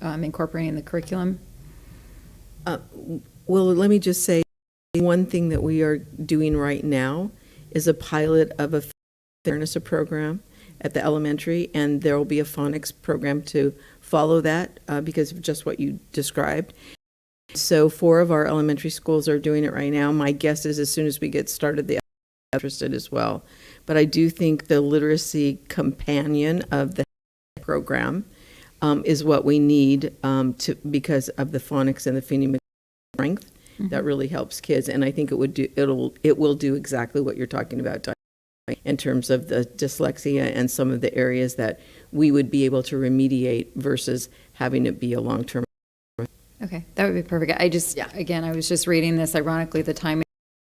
incorporating the curriculum? Well, let me just say, one thing that we are doing right now is a pilot of a fairness program at the elementary, and there will be a phonics program to follow that because of just what you described. So 4 of our elementary schools are doing it right now. My guess is as soon as we get started, they are interested as well. But I do think the literacy companion of the program is what we need because of the phonics and the phonemic strength. That really helps kids, and I think it will do exactly what you're talking about in terms of the dyslexia and some of the areas that we would be able to remediate versus having it be a long-term. Okay, that would be perfect. Again, I was just reading this, ironically, the timing.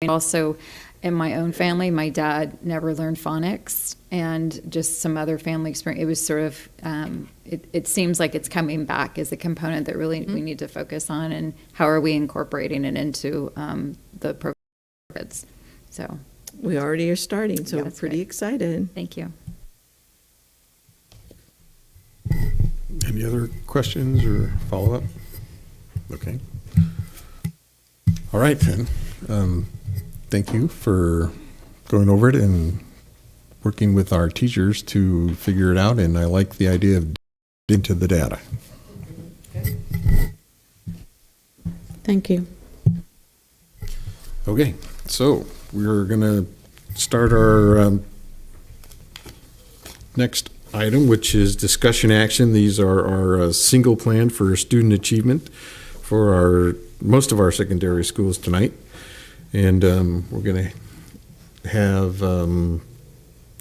Also, in my own family, my dad never learned phonics, and just some other family experience. It was sort of, it seems like it's coming back as a component that really we need to focus on, and how are we incorporating it into the programs. So we already are starting, so I'm pretty excited. Thank you. Any other questions or follow-up? Okay. All right, then. Thank you for going over it and working with our teachers to figure it out, and I like the idea of digging into the data. Thank you. Okay, so we're going to start our next item, which is discussion action. These are our single plan for student achievement for most of our secondary schools tonight. And we're going to have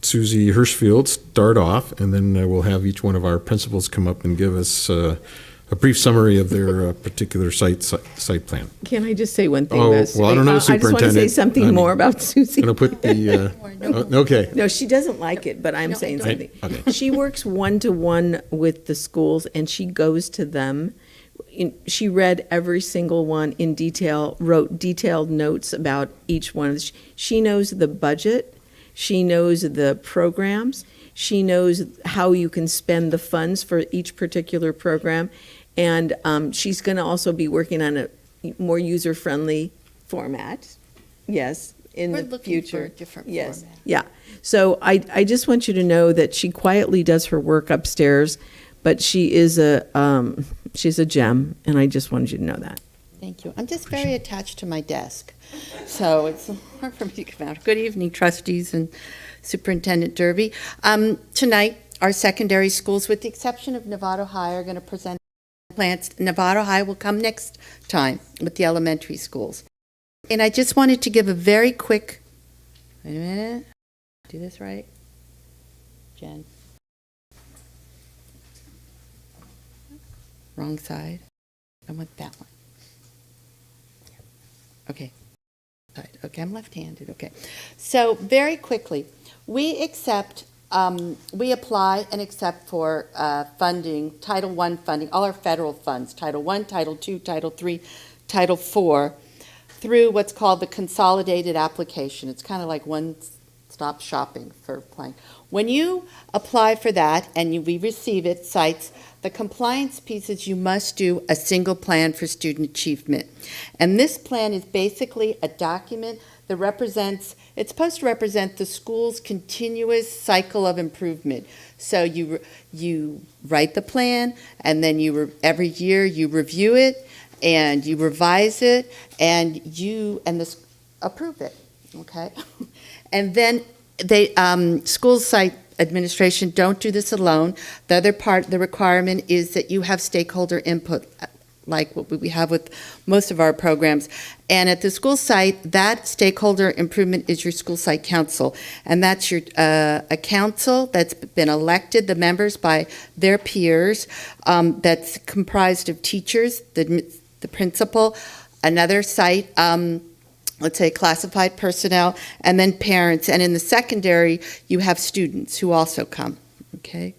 Susie Hirschfield start off, and then we'll have each one of our principals come up and give us a brief summary of their particular site plan. Can I just say one thing? Oh, well, I don't know, I just want to Superintendent. say something more about Susie. I'm going to put the, okay. No, she doesn't like it, but I'm saying something. Okay. She works one-to-one with the schools, and she goes to them. She read every single one in detail, wrote detailed notes about each one. She knows the budget. She knows the programs. She knows how you can spend the funds for each particular program. And she's going to also be working on a more user-friendly format. Yes, in the future. For a different yes. format. Yeah. So I just want you to know that she quietly does her work upstairs, but she is she's a gem, and I just wanted you to know that. Thank you. I'm just very attached to my desk, so it's hard for me to come out. Good evening, trustees and Superintendent Derby. Tonight, our secondary schools, with the exception of Novato High, are going to present plans. Novato High will come next time with the elementary schools. And I just wanted to give a very quick, wait a minute, do this right, Jen. Wrong side. I want that one. Okay. Okay, I'm left-handed. Okay. So very quickly, we apply and accept for funding, Title I funding, all our federal funds, Title I, Title II, Title III, Title IV, through what's called the consolidated application. It's kind of like one-stop shopping for applying. When you apply for that and we receive it, cites, the compliance piece is you must do a single plan for student achievement. And this plan is basically a document that it's supposed to represent the school's continuous cycle of improvement. So you write the plan, and then every year you review it, and you revise it, and approve it, okay? And then school site administration don't do this alone. The other part, the requirement is that you have stakeholder input, like what we have with most of our programs. And at the school site, that stakeholder improvement is your school site council. And that's a council that's been elected, the members by their peers, that's comprised of teachers, the principal, another site, let's say classified personnel, and then parents. And in the secondary, you have students who also come, okay?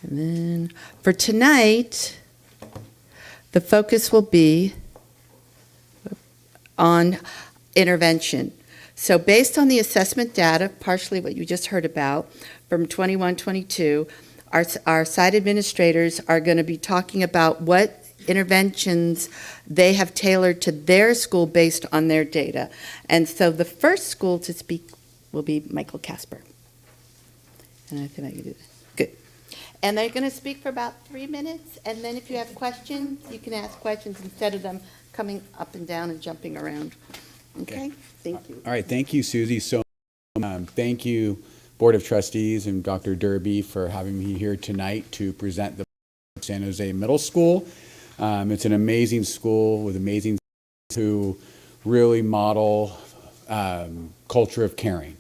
And then for tonight, the focus will be on intervention. So based on the assessment data, partially what you just heard about from 21-22, our site administrators are going to be talking about what interventions they have tailored to their school based on their data. And so the first school to speak will be Michael Casper. And I think I can do that. Good. And they're going to speak for about 3 minutes, and then if you have questions, you can ask questions instead of them coming up and down and jumping around. Okay? Thank you. All right, thank you, Susie. So thank you, Board of Trustees and Dr. Derby, for having me here tonight to present the San Jose Middle School. It's an amazing school with amazing who really model culture of caring.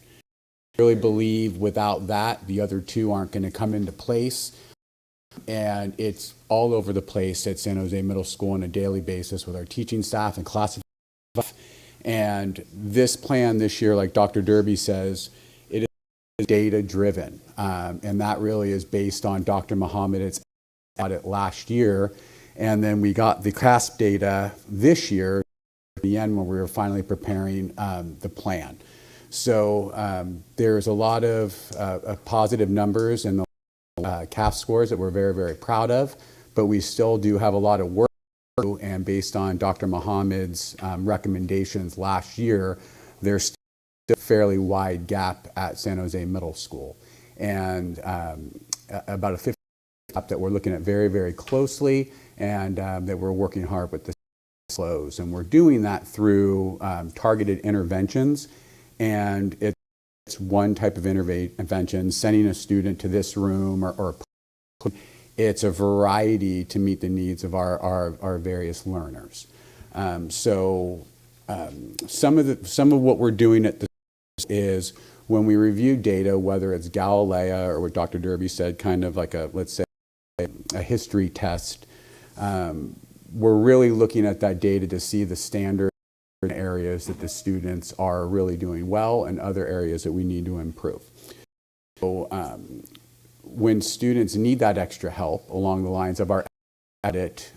I really believe without that, the other two aren't going to come into place. And it's all over the place at San Jose Middle School on a daily basis with our teaching staff and class staff. And this plan this year, like Dr. Derby says, it is data driven. And that really is based on Dr. Mohammed's audit last year. And then we got the CASP data this year at the end when we were finally preparing the plan. So there's a lot of positive numbers in the CAF scores that we're very, very proud of, but we still do have a lot of work to do, and based on Dr. Mohammed's recommendations last year, there's still a fairly wide gap at San Jose Middle School, and about a 50% gap that we're looking at very, very closely, and that we're working hard with the close, and we're doing that through targeted interventions, and it's one type of intervention, sending a student to this room or it's a variety to meet the needs of our various learners. Some of what we're doing at this is when we review data, whether it's Galileo or what Dr. Derby said, kind of like let's say a history test, we're really looking at that data to see the standard areas that the students are really doing well and other areas that we need to improve. So when students need that extra help along the lines of our audit,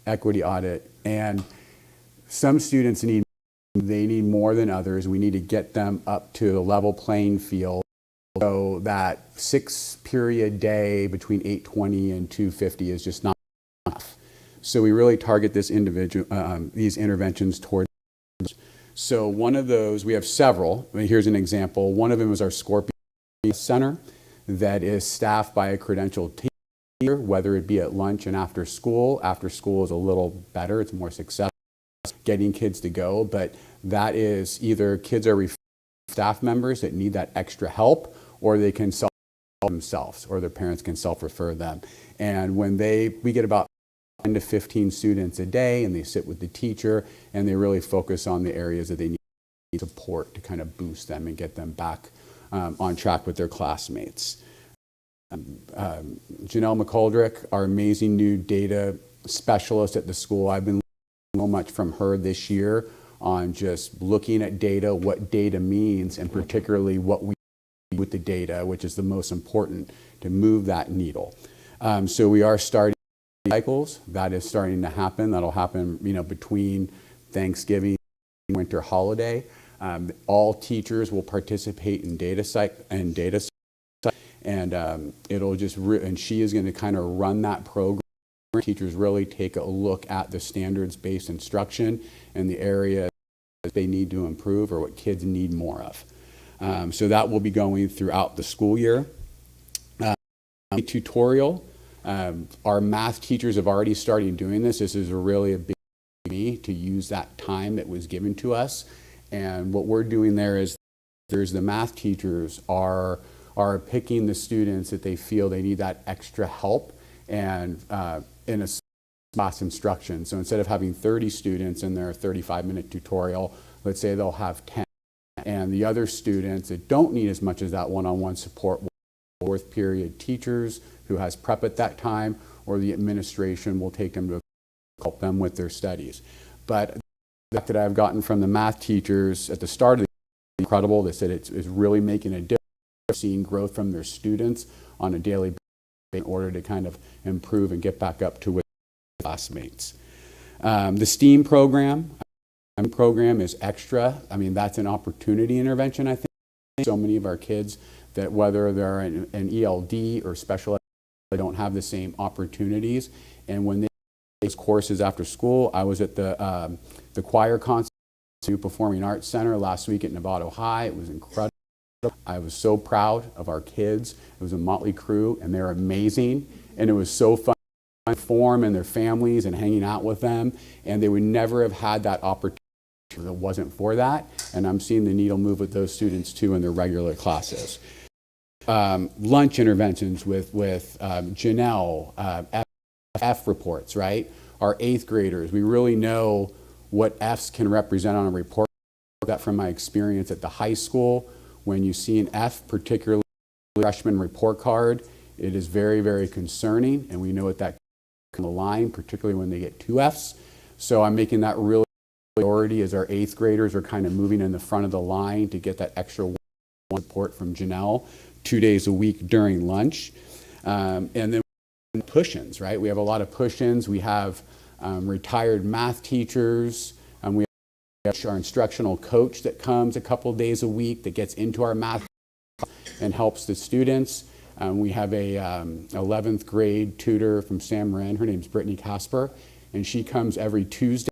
equity audit, and some students need more than others, we need to get them up to a level playing field so that 6-period day between 8:20 and 2:50 is just not enough. So we really target this these interventions towards. So one of those, we have several. Here's an example. One of them is our Scorpion Center that is staffed by a credentialed teacher, whether it be at lunch and after school. After school is a little better. It's more successful getting kids to go, but that is either kids are staff members that need that extra help, or they can self themselves, or their parents can self-refer them. And when we get about 10 to 15 students a day, and they sit with the teacher, and they really focus on the areas that they need support to kind of boost them and get them back on track with their classmates. Janelle McColdrick, our amazing new data specialist at the school, I've been learning so much from her this year on just looking at data, what data means, and particularly what we do with the data, which is the most important to move that needle. So we are starting cycles. That is starting to happen. That'll happen, between Thanksgiving and winter holiday. All teachers will participate in data and it'll just and she is going to kind of run that program. Teachers really take a look at the standards-based instruction and the areas that they need to improve or what kids need more of. So that will be going throughout the school year. Tutorial. Our math teachers have already started doing this. This is really a big thing to use that time that was given to us. And what we're doing there is the math teachers are picking the students that they feel they need that extra help and in a class instruction. So instead of having 30 students in their 35-minute tutorial, let's say they'll have 10. And the other students that don't need as much as that one-on-one support will have fourth period teachers who has prep at that time, or the administration will take them to help them with their studies. But that I've gotten from the math teachers at the start of the year is incredible. They said it's really making a difference, seeing growth from their students on a daily basis in order to kind of improve and get back up to with classmates. The STEAM program is extra. I mean, that's an opportunity intervention, I think. So many of our kids that whether they're in ELD or special ed, they don't have the same opportunities. And when they take those courses after school, I was at the choir concert at the Performing Arts Center last week at Novato High. It was incredible. I was so proud of our kids. It was a motley crew, and they're amazing. And it was so fun to perform and their families and hanging out with them. And they would never have had that opportunity if it wasn't for that. And I'm seeing the needle move with those students too in their regular classes. Lunch interventions with Janelle, F reports, right? Our 8th graders, we really know what Fs can represent on a report. That from my experience at the high school, when you see an F, particularly freshman report card, it is very, very concerning, and we know what that can align, particularly when they get 2 Fs. So I'm making that really priority as our 8th graders are kind of moving in the front of the line to get that extra report from Janelle 2 days a week during lunch. And then push-ins, right? We have a lot of push-ins. We have retired math teachers. We have our instructional coach that comes a couple days a week that gets into our math and helps the students. We have a 11th grade tutor from San Marin. Her name's Brittany Casper, and she comes every Tuesday.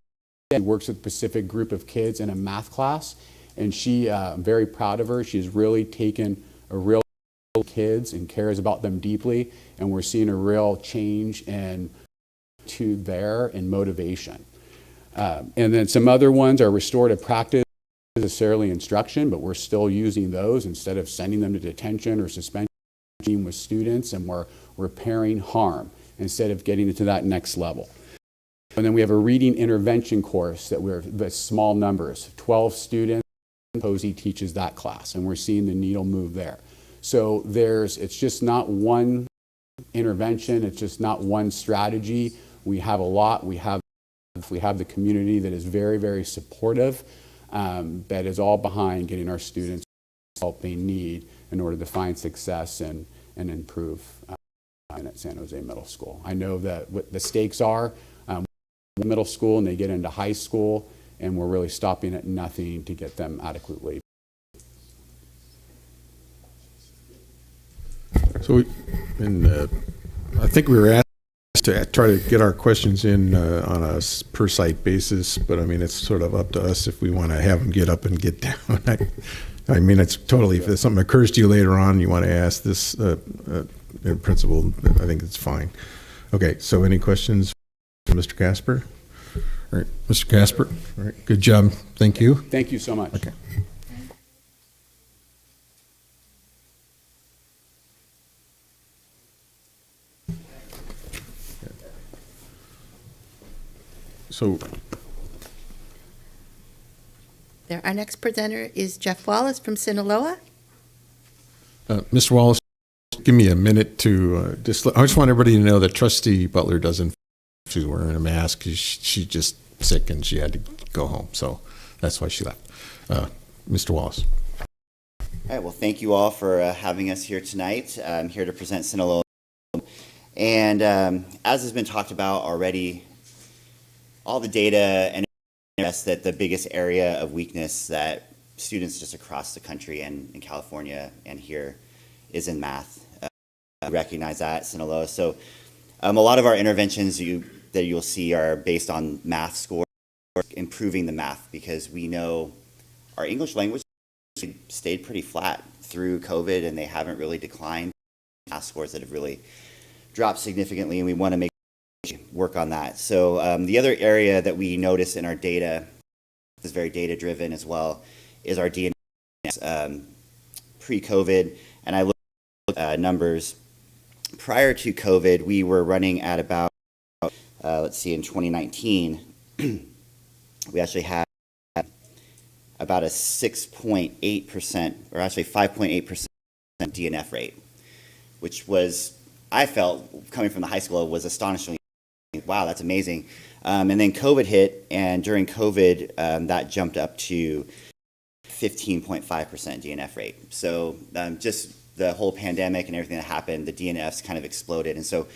She works with a specific group of kids in a math class, and I'm very proud of her. She's really taken a real kids and cares about them deeply, and we're seeing a real change in attitude there and motivation. And then some other ones are restorative practice, not necessarily instruction, but we're still using those instead of sending them to detention or suspension with students, and we're repairing harm instead of getting it to that next level. And then we have a reading intervention course that we're the small numbers, 12 students. Posey teaches that class, and we're seeing the needle move there. So it's just not one intervention, it's just not one strategy. We have a lot. We have the community that is very, very supportive, that is all behind getting our students the help they need in order to find success and improve at San Jose Middle School. I know that what the stakes are, middle school and they get into high school, and we're really stopping at nothing to get them adequately. So I think we were asked to try to get our questions in on a per site basis, but I mean, it's sort of up to us if we want to have them get up and get down. I mean, it's totally, if something occurs to you later on, you want to ask this principal, I think it's fine. Okay, so any questions for Mr. Casper? All right, Mr. Casper, all right, good job. Thank you. Thank you so much. Okay. So Our next presenter is Jeff Wallace from Sinaloa. Mr. Wallace, give me a minute to I just want everybody to know that Trustee Butler doesn't. She's wearing a mask. She's just sick and she had to go home, so that's why she left. Mr. Wallace. All right. Well, thank you all for having us here tonight. I'm here to present Sinaloa, and as has been talked about already, all the data and that the biggest area of weakness that students just across the country and in California and here is in math. We recognize that at Sinaloa. So a lot of our interventions that you'll see are based on math scores, improving the math, because we know our English language stayed pretty flat through COVID and they haven't really declined. Math scores that have really dropped significantly, and we want to make work on that. So the other area that we notice in our data is very data driven as well, is our DNA pre-COVID, and I looked at numbers. Prior to COVID, we were running at about, let's see, in 2019, we actually had about a 6.8%, or actually 5.8% DNF rate, which was, I felt, coming from the high school, was astonishingly, wow, that's amazing. And then COVID hit, and during COVID, that jumped up to 15.5% DNF rate. So just the whole pandemic and everything that happened, the DNFs kind of exploded. And so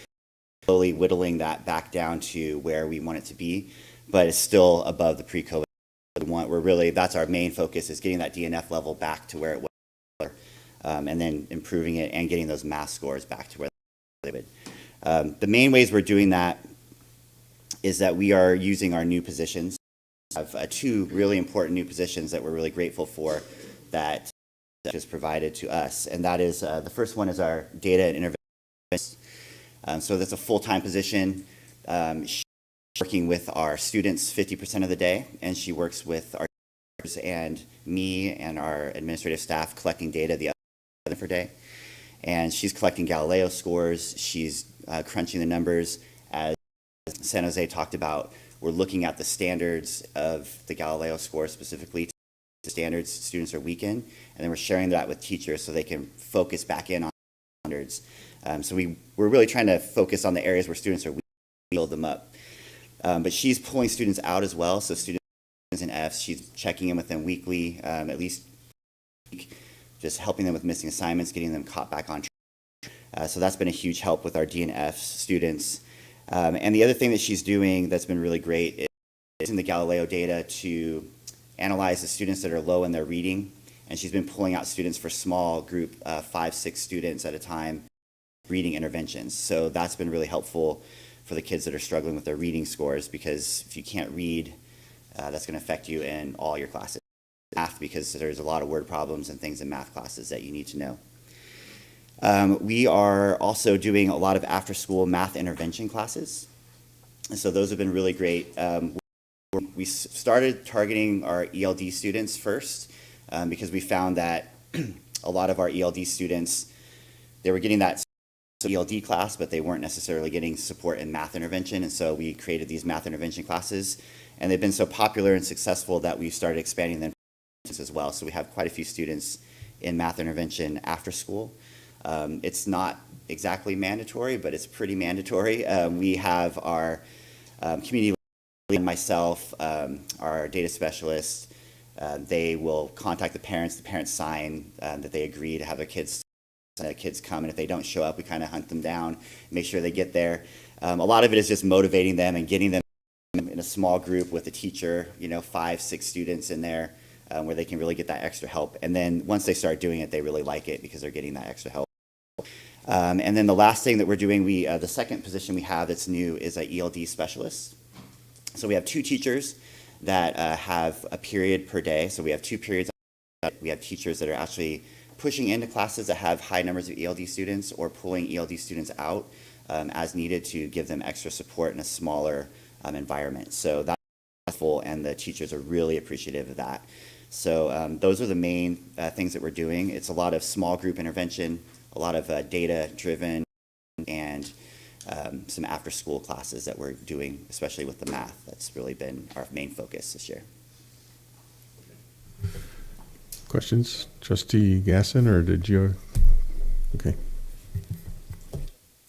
slowly whittling that back down to where we want it to be, but it's still above the pre-COVID. We're really, that's our main focus, is getting that DNF level back to where it was, and then improving it and getting those math scores back to where they would. The main ways we're doing that is that we are using our new positions. We have two really important new positions that we're really grateful for that is provided to us, and that is the first one is our data and intervention. So that's a full-time position. She's working with our students 50% of the day, and she works with our teachers and me and our administrative staff collecting data the other per day. And she's collecting Galileo scores. She's crunching the numbers. As San Jose talked about, we're looking at the standards of the Galileo score specifically. The standards students are weak in, and then we're sharing that with teachers so they can focus back in on standards. So we're really trying to focus on the areas where students are weak, build them up. But she's pulling students out as well. So students in Fs, she's checking in with them weekly, at least just helping them with missing assignments, getting them caught back on track. So that's been a huge help with our D and F students. And the other thing that she's doing that's been really great is using the Galileo data to analyze the students that are low in their reading. And she's been pulling out students for small group, 5-6 students at a time, reading interventions. So that's been really helpful for the kids that are struggling with their reading scores, because if you can't read, that's going to affect you in all your classes. Math, because there's a lot of word problems and things in math classes that you need to know. We are also doing a lot of after-school math intervention classes. And so those have been really great. We started targeting our ELD students first, because we found that a lot of our ELD students, they were getting that ELD class, but they weren't necessarily getting support in math intervention. And so we created these math intervention classes, and they've been so popular and successful that we started expanding them as well. So we have quite a few students in math intervention after school. It's not exactly mandatory, but it's pretty mandatory. We have our community lead, myself, our data specialist. They will contact the parents sign that they agree to have their kids come, and if they don't show up, we kind of hunt them down, make sure they get there. A lot of it is just motivating them and getting them in a small group with a teacher, 5-6 students in there, where they can really get that extra help. And then once they start doing it, they really like it because they're getting that extra help. And then the last thing that we're doing, the second position we have that's new is an ELD specialist. So we have 2 teachers that have a period per day. So we have 2 periods. We have teachers that are actually pushing into classes that have high numbers of ELD students, or pulling ELD students out as needed to give them extra support in a smaller environment. So that's helpful, and the teachers are really appreciative of that. So those are the main things that we're doing. It's a lot of small group intervention, a lot of data-driven, and some after-school classes that we're doing, especially with the math. That's really been our main focus this year. Questions? Trustee Gasson, or did you? Okay.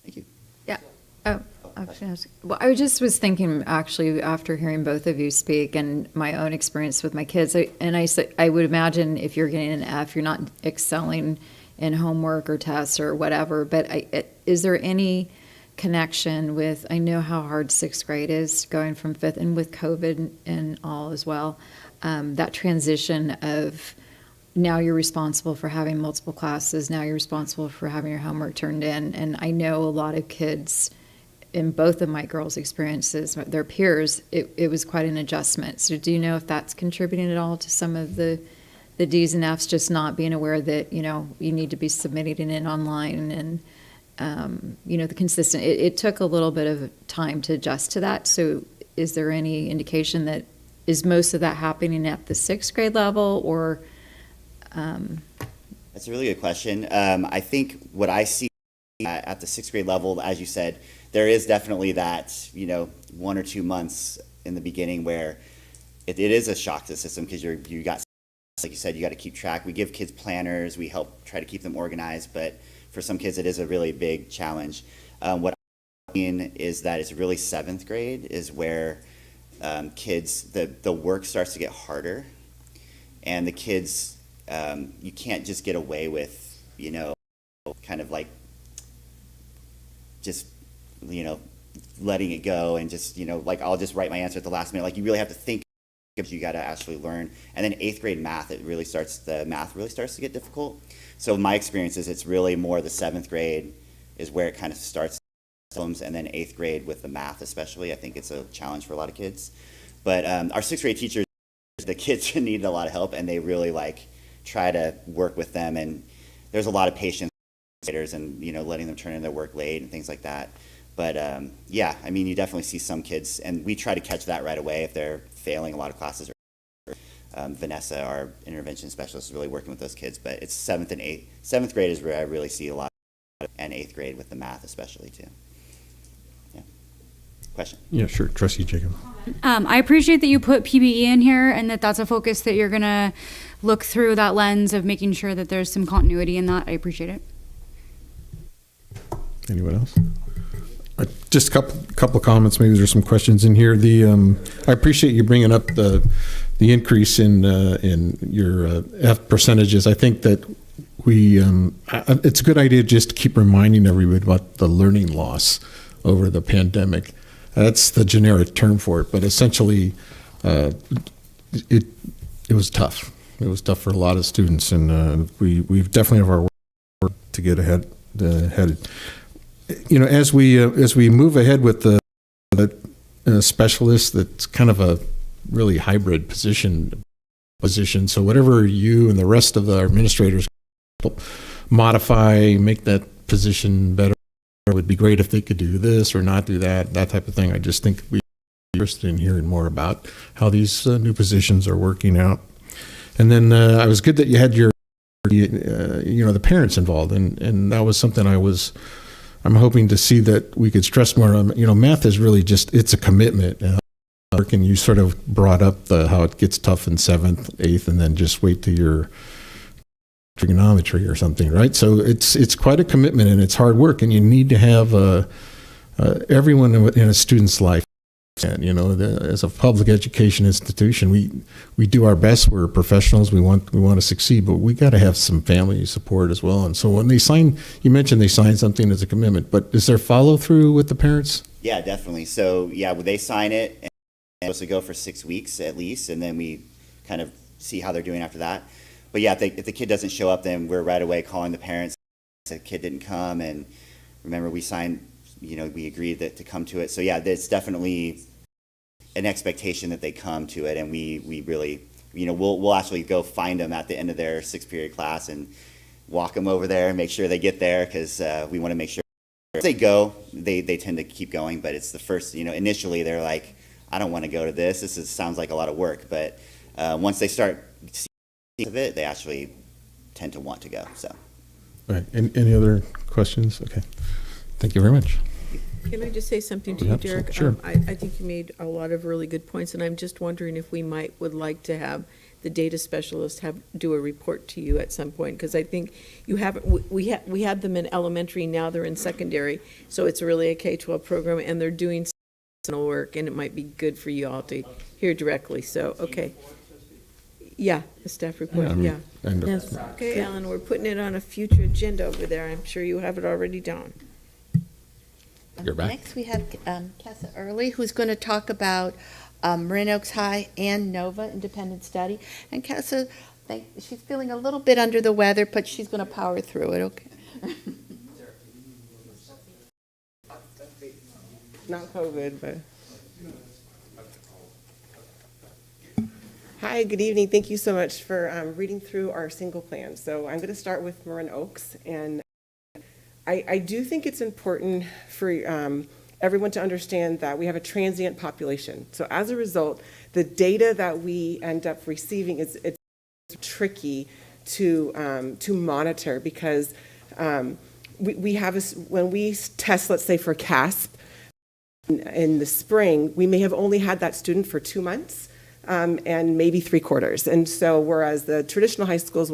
Thank you. Yeah. Oh, I was gonna ask. Well, I just was thinking, actually, after hearing both of you speak and my own experience with my kids, I would imagine if you're getting an F, you're not excelling in homework or tests or whatever, but is there any connection with, I know how hard 6th grade is, going from 5th, and with COVID and all as well, that transition of, now you're responsible for having multiple classes, now you're responsible for having your homework turned in. And I know a lot of kids, in both of my girls' experiences, their peers, it was quite an adjustment. So do you know if that's contributing at all to some of the D's and F's, just not being aware that, you need to be submitting it online, and, the consistent, it took a little bit of time to adjust to that. So is there any indication that, is most of that happening at the 6th grade level, or That's a really good question. I think what I see at the sixth grade level, as you said, there is definitely that, 1 or 2 months in the beginning where it is a shock to the system because you got, like you said, you got to keep track. We give kids planners, we help try to keep them organized, but for some kids it is a really big challenge. What I mean is that it's really 7th grade is where kids, the work starts to get harder, and the kids, you can't just get away with, kind of like just, letting it go and just, like I'll just write my answer at the last minute. Like you really have to think, because you got to actually learn. And then 8th grade math, the math really starts to get difficult. So my experience is it's really more the 7th grade is where it kind of starts, and then 8th grade with the math especially. I think it's a challenge for a lot of kids. But our 6th grade teachers, the kids need a lot of help, and they really try to work with them. And there's a lot of patience and letting them turn in their work late and things like that. But yeah, I mean, you definitely see some kids, and we try to catch that right away if they're failing a lot of classes. Vanessa, our intervention specialist, is really working with those kids. But it's 7th and 8th. 7th grade is where I really see a lot, and 8th grade with the math especially too. Yeah. Question? Yeah, sure. Trustee Jacob. I appreciate that you put PBE in here and that's a focus that you're going to look through that lens of making sure that there's some continuity in that. I appreciate it. Anyone else? Just a couple of comments. Maybe there's some questions in here. I appreciate you bringing up the increase in your F percentages. I think that it's a good idea just to keep reminding everybody about the learning loss over the pandemic. That's the generic term for it, but essentially, it was tough. It was tough for a lot of students, and we've definitely have our work to get ahead. As we move ahead with the specialist, that's kind of a really hybrid position. So whatever you and the rest of the administrators modify, make that position better. It would be great if they could do this or not do that type of thing. I just think we're interested in hearing more about how these new positions are working out. And then I was good that you had the parents involved, and that was something I'm hoping to see that we could stress more on. Math is really it's a commitment. And you sort of brought up how it gets tough in 7th, 8th, and then just wait till your trigonometry or something, right? So it's quite a commitment, and it's hard work, and you need to have everyone in a student's life. And as a public education institution, we do our best. We're professionals. We want to succeed, but we got to have some family support as well. And so when you mentioned they sign something as a commitment, but is there follow through with the parents? Yeah, definitely. So yeah, they sign it, and it's supposed to go for 6 weeks at least, and then we kind of see how they're doing after that. But yeah, if the kid doesn't show up, then we're right away calling the parents. The kid didn't come, and remember we signed, we agreed to come to it. So yeah, there's definitely an expectation that they come to it, and we really, we'll actually go find them at the end of their 6th period class and walk them over there and make sure they get there, because we want to make sure if they go, they tend to keep going. But it's the first, initially they're like, I don't want to go to this. Sounds like a lot of work, but once they start seeing of it, they actually tend to want to go. So, right. Any other questions? Okay, thank you very much. Can I just say something to you, Derek? Sure. I think you made a lot of really good points, and I'm just wondering if we would like to have the data specialist do a report to you at some point, because I think you haven't. We had them in elementary, now they're in secondary, so it's really a K-12 program, and they're doing work, and it might be good for you all to hear directly. So, okay. Yeah, a staff report, yeah. Yes. Okay, Alan, we're putting it on a future agenda over there. I'm sure you have it already down. You're back. Next, we have Kessa Early, who's going to talk about Marin Oaks High and NOVA Independent Study. And Kessa, she's feeling a little bit under the weather, but she's going to power through it, okay? Not COVID, but... Hi, good evening. Thank you so much for reading through our single plan. So I'm going to start with Marin Oaks, and I do think it's important for everyone to understand that we have a transient population. So as a result, the data that we end up receiving it's tricky to monitor, because we have when we test, let's say for CASP in the spring, we may have only had that student for 2 months and maybe 3/4. And so whereas the traditional high schools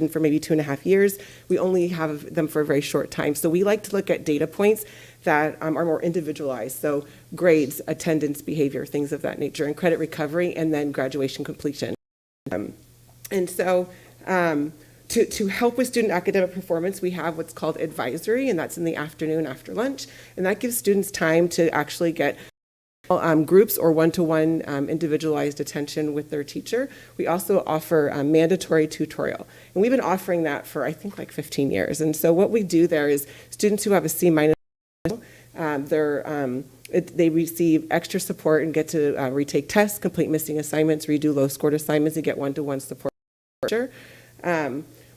for maybe 2.5 years, we only have them for a very short time. So we like to look at data points that are more individualized. So grades, attendance, behavior, things of that nature, and credit recovery, and then graduation completion. And so to help with student academic performance, we have what's called advisory, and that's in the afternoon after lunch. And that gives students time to actually get groups or one-to-one individualized attention with their teacher. We also offer mandatory tutorial. And we've been offering that for, I think, like 15 years. And so what we do there is students who have a C-, they receive extra support and get to retake tests, complete missing assignments, redo low-scored assignments, and get one-to-one support.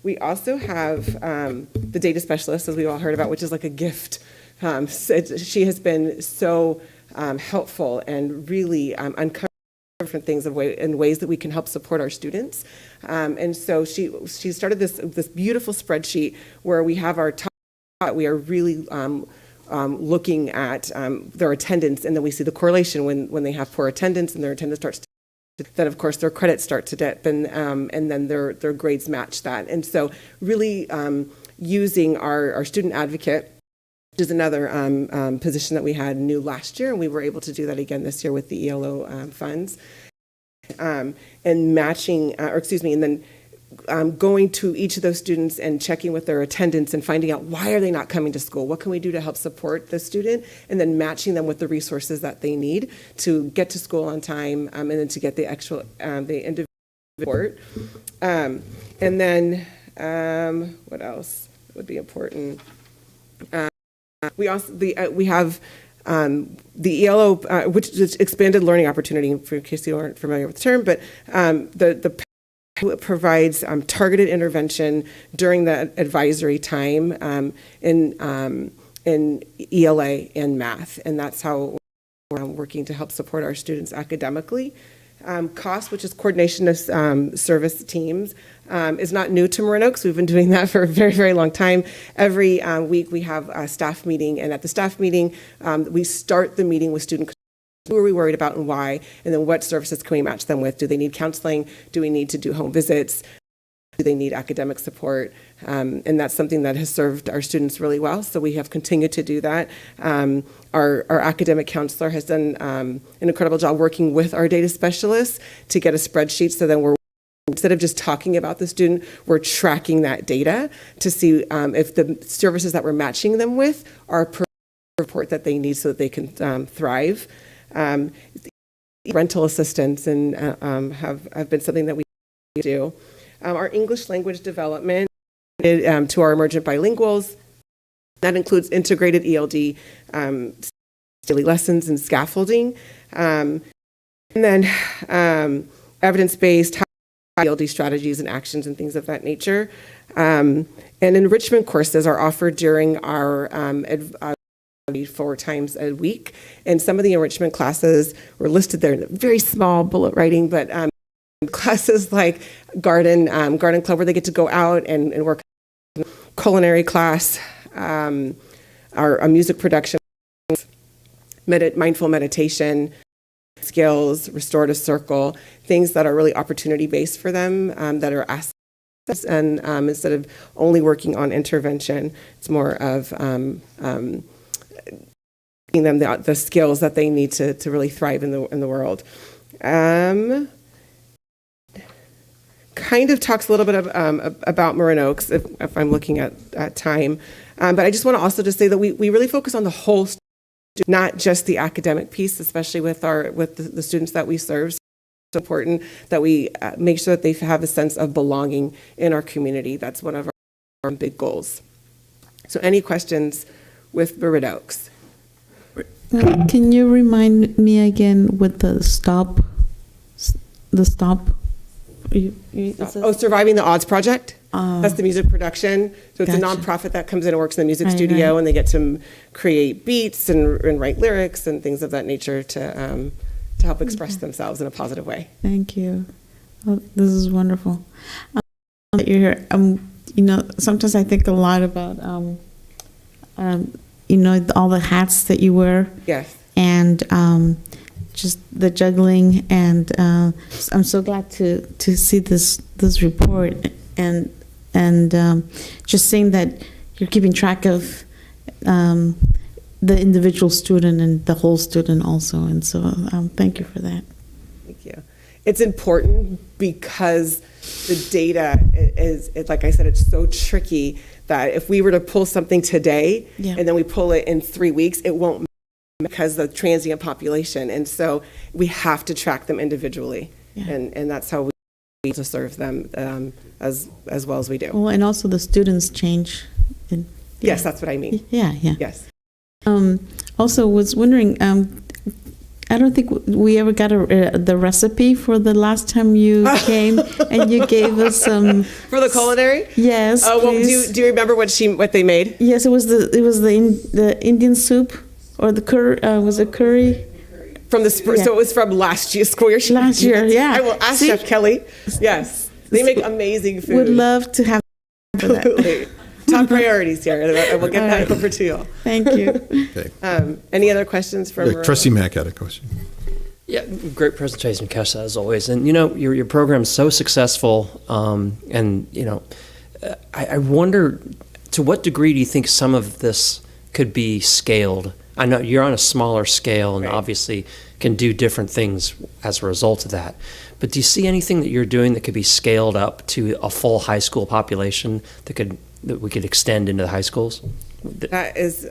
We also have the data specialist, as we all heard about, which is like a gift. She has been so helpful and really uncover different things in ways that we can help support our students. And so she started this beautiful spreadsheet where we have our top. We are really looking at their attendance, and then we see the correlation when they have poor attendance and their attendance starts to, then of course their credits start to dip, and then their grades match that. And so really using our student advocate, which is another position that we had new last year, and we were able to do that again this year with the ELO funds, and matching, and then going to each of those students and checking with their attendance and finding out why are they not coming to school, what can we do to help support the student, and then matching them with the resources that they need to get to school on time, and then to get the actual the individual support. And then what else would be important? We also we have the ELO, which is expanded learning opportunity, for in case you aren't familiar with the term, but the provides targeted intervention during the advisory time in ELA and math, and that's how we're working to help support our students academically. COS, which is coordination of service teams, is not new to Marin Oaks. We've been doing that for a very, very long time. Every week we have a staff meeting, and at the staff meeting, we start the meeting with student. Who are we worried about and why? And then what services can we match them with? Do they need counseling? Do we need to do home visits? Do they need academic support? And that's something that has served our students really well. So we have continued to do that. Our academic counselor has done an incredible job working with our data specialists to get a spreadsheet. So then instead of just talking about the student, we're tracking that data to see if the services that we're matching them with are per report that they need so that they can thrive. Rental assistance and have been something that we do. Our English language development to our emergent bilinguals, that includes integrated ELD daily lessons and scaffolding, and then evidence-based ELD strategies and actions and things of that nature. And enrichment courses are offered during our 4 times a week, and some of the enrichment classes were listed there in very small bullet writing, but classes like garden club, where they get to go out and work, culinary class, our music production, mindful meditation skills, restorative circle, things that are really opportunity based for them, that are asked. And instead of only working on intervention, it's more of giving them the skills that they need to really thrive in the world. Kind of talks a little bit about Marin Oaks, if I'm looking at time. But I just want to also just say that we really focus on the whole, not just the academic piece, especially with the students that we serve. So it's important that we make sure that they have a sense of belonging in our community. That's one of our big goals. So any questions with Marin Oaks? Can you remind me again with the stop? Surviving the Odds Project. That's the music production. So it's a nonprofit that comes in and works in the music studio, and they get to create beats and write lyrics and things of that nature to help express themselves in a positive way. Thank you. Oh, this is wonderful. that you're here. Sometimes I think a lot about, all the hats that you wear. Yes. And just the juggling. And I'm so glad to see this report and just seeing that you're keeping track of the individual student and the whole student also. And so thank you for that. Thank you. It's important because the data is, like I said, it's so tricky that if we were to pull something today and then we pull it in 3 weeks, it won't matter because of the transient population. And so we have to track them individually. And that's how we need to serve them as well as we do. Well, and also the students change. Yes, that's what I mean. Yeah. Yes. Also was wondering, I don't think we ever got the recipe for the last time you came, and you gave us some for the culinary. Yes. Oh, well, do you remember what they made? Yes, it was the Indian soup or the curry. Was it curry? From the spring, so it was from last year, school year. Last year, yeah. I will ask Chef Kelly. Yes, they make amazing food. Would love to have. Absolutely. Top priorities here. We'll get that over to you. Thank you. Okay. Any other questions from Trustee Mack had a question. Yeah, great presentation, Kesha, as always. And your program is so successful, and I wonder, to what degree do you think some of this could be scaled? I know you're on a smaller scale, and obviously can do different things as a result of that. But do you see anything that you're doing that could be scaled up to a full high school population that we could extend into the high schools? That is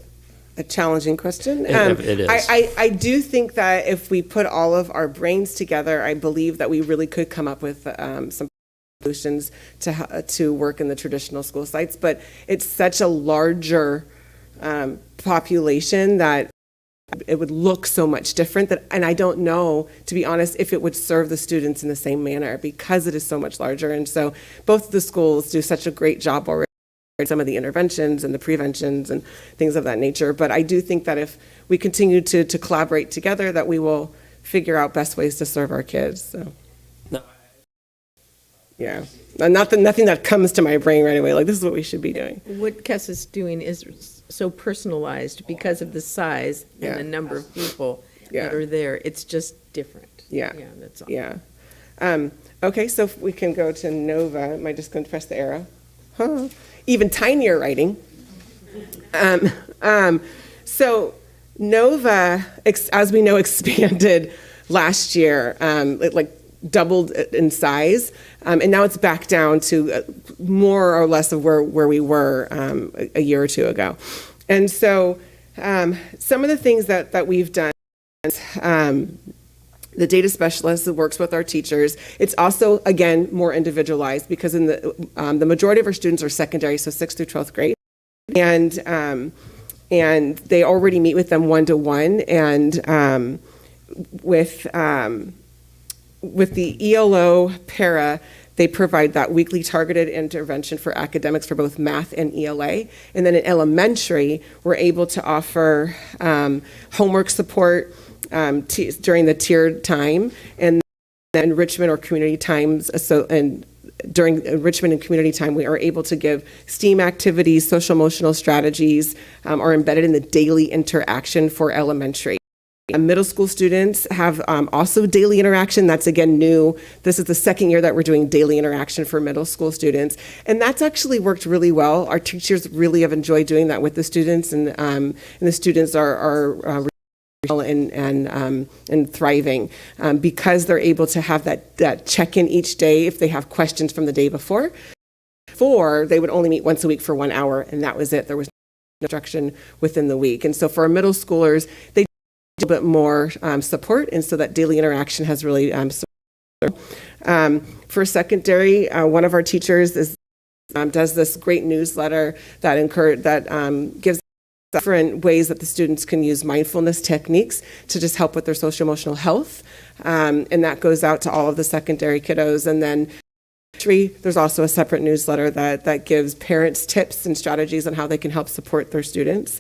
a challenging question. It is. I do think that if we put all of our brains together, I believe that we really could come up with some solutions to work in the traditional school sites. But it's such a larger population that it would look so much different and I don't know, to be honest, if it would serve the students in the same manner because it is so much larger. And so both of the schools do such a great job already, some of the interventions and the preventions and things of that nature. But I do think that if we continue to collaborate together, that we will figure out best ways to serve our kids. So. No. Yeah. Nothing that comes to my brain right away, like this is what we should be doing. What Kess is doing is so personalized because of the size and the number of people that are there. It's just different. Yeah. Yeah, that's all. Yeah. Okay, so if we can go to Nova. Am I just going to press the arrow? Huh. Even tinier writing. So Nova, as we know, expanded last year. It doubled in size, and now it's back down to more or less of where we were a year or two ago. And so some of the things that we've done, the data specialist that works with our teachers, it's also, again, more individualized because in the majority of our students are secondary, so 6th through 12th grade. And they already meet with them one-to-one, and with the ELO para, they provide that weekly targeted intervention for academics for both math and ELA. And then in elementary, we're able to offer homework support during the tiered time, and then enrichment or community times. During enrichment and community time, we are able to give STEAM activities, social emotional strategies are embedded in the daily interaction for elementary. Middle school students have also daily interaction. That's again new. This is the second year that we're doing daily interaction for middle school students. And that's actually worked really well. Our teachers really have enjoyed doing that with the students, and the students are and thriving because they're able to have that check-in each day if they have questions from the day before. Before, they would only meet once a week for 1 hour, and that was it. There was no instruction within the week. And so for our middle schoolers, they a bit more support, and so that daily interaction has really for secondary, one of our teachers does this great newsletter that gives different ways that the students can use mindfulness techniques to just help with their social emotional health, and that goes out to all of the secondary kiddos. And then there's also a separate newsletter that gives parents tips and strategies on how they can help support their students.